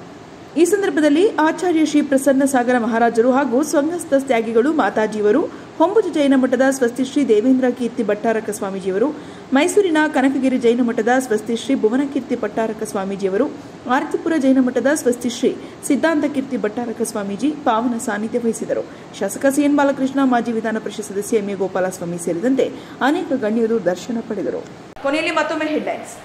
ಈ ಸಂದರ್ಭದಲ್ಲಿ ಆಚಾರ್ಯ ಶ್ರೀ ಪ್ರಸನ್ನ ಸಾಗರ ಮಹಾರಾಜರು ಹಾಗೂ ಸ್ವಗಸ್ಥ ತ್ಯಾಗಿಗಳು ಮಾತಾಜಿಯವರು, ಹೊಂಬುಜ ಜೈನ ಮಠದ ಸ್ವಸ್ತಿ ಶ್ರೀ ದೇವೇಂದ್ರ ಕೀರ್ತಿ ಭಟ್ಟಾರಕ ಸ್ವಾಮೀಜಿಯವರು, ಮೈಸೂರಿನ ಕನಕಗಿರಿ ಜೈನ ಮಠದ ಸ್ವಸ್ತಿ ಶ್ರೀ ಭುವನಕೀರ್ತಿ ಭಟ್ಟಾರಕ ಸ್ವಾಮೀಜಿಯವರು, ಆರತಿಪುರ ಜೈನ ಮಠದ ಸ್ವಸ್ತಿ ಶ್ರೀ ಸಿದ್ಧಾಂತ ಕೀರ್ತಿ ಭಟ್ಟಾರಕ ಸ್ವಾಮೀಜಿ ಪಾವನ ಸಾನ್ನಿಧ್ಯ ವಹಿಸಿದರು. ಶಾಸಕ ಸಿಎನ್ ಬಾಲಕೃಷ್ಣ, ಮಾಜಿ ವಿಧಾನ ಪರಿಷತ್ ಸದಸ್ಯ ಎಂಎ ಗೋಪಾಲಸ್ವಾಮಿ ಸೇರಿದಂತೆ ಅನೇಕ ಗಣ್ಯರು ದರ್ಶನ ಪಡೆದರು. ಕೊನೆಯಲ್ಲಿ ಮತ್ತೊಮ್ಮೆ ಹೆಡ್ಲೈನ್ಸ್.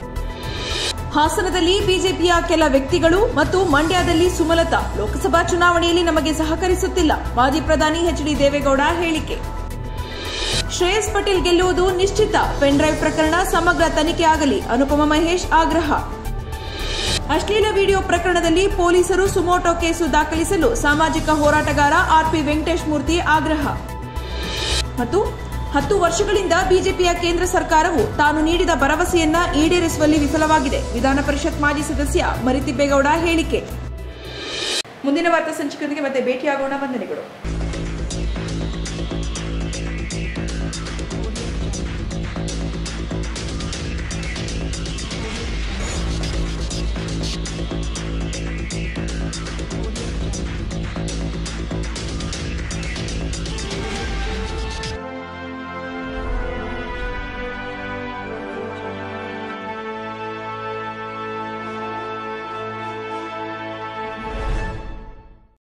ಹಾಸನದಲ್ಲಿ ಬಿಜೆಪಿಯ ಕೆಲ ವ್ಯಕ್ತಿಗಳು ಮತ್ತು ಮಂಡ್ಯದಲ್ಲಿ ಸುಮಲತಾ ಲೋಕಸಭಾ ಚುನಾವಣೆಯಲ್ಲಿ ನಮಗೆ ಸಹಕರಿಸುತ್ತಿಲ್ಲ. ಮಾಜಿ ಪ್ರಧಾನಿ ಎಚ್ಡಿ ದೇವೇಗೌಡ ಹೇಳಿಕೆ. ಶ್ರೇಯಸ್ ಪಟೇಲ್ ಗೆಲ್ಲುವುದು ನಿಶ್ಚಿತ. ಪೆನ್ ಡ್ರೈವ್ ಪ್ರಕರಣ ಸಮಗ್ರ ತನಿಖೆ ಆಗಲಿ. ಅನುಪಮ ಮಹೇಶ್ ಆಗ್ರಹ. ಅಶ್ಲೀಲ ವಿಡಿಯೋ ಪ್ರಕರಣದಲ್ಲಿ ಪೊಲೀಸರು ಸುಮೋಟೋ ಕೇಸು ದಾಖಲಿಸಲು ಸಾಮಾಜಿಕ ಹೋರಾಟಗಾರ ಆರ್ಪಿ ವೆಂಕಟೇಶ್ ಮೂರ್ತಿ ಆಗ್ರಹ. ಮತ್ತು 10 ವರ್ಷಗಳಿಂದ ಬಿಜೆಪಿಯ ಕೇಂದ್ರ ಸರ್ಕಾರವು ತಾನು ನೀಡಿದ ಭರವಸೆಯನ್ನ ಈಡೇರಿಸುವಲ್ಲಿ ವಿಫಲವಾಗಿದೆ. ವಿಧಾನ ಪರಿಷತ್ ಮಾಜಿ ಸದಸ್ಯ ಮರಿತಿಬ್ಬೇಗೌಡ ಹೇಳಿಕೆ. ಮುಂದಿನ ವಾರ್ತಾ ಸಂಚಿಕೆಯೊಂದಿಗೆ ಮತ್ತೆ ಭೇಟಿಯಾಗೋಣ. ವಂದನೆಗಳು.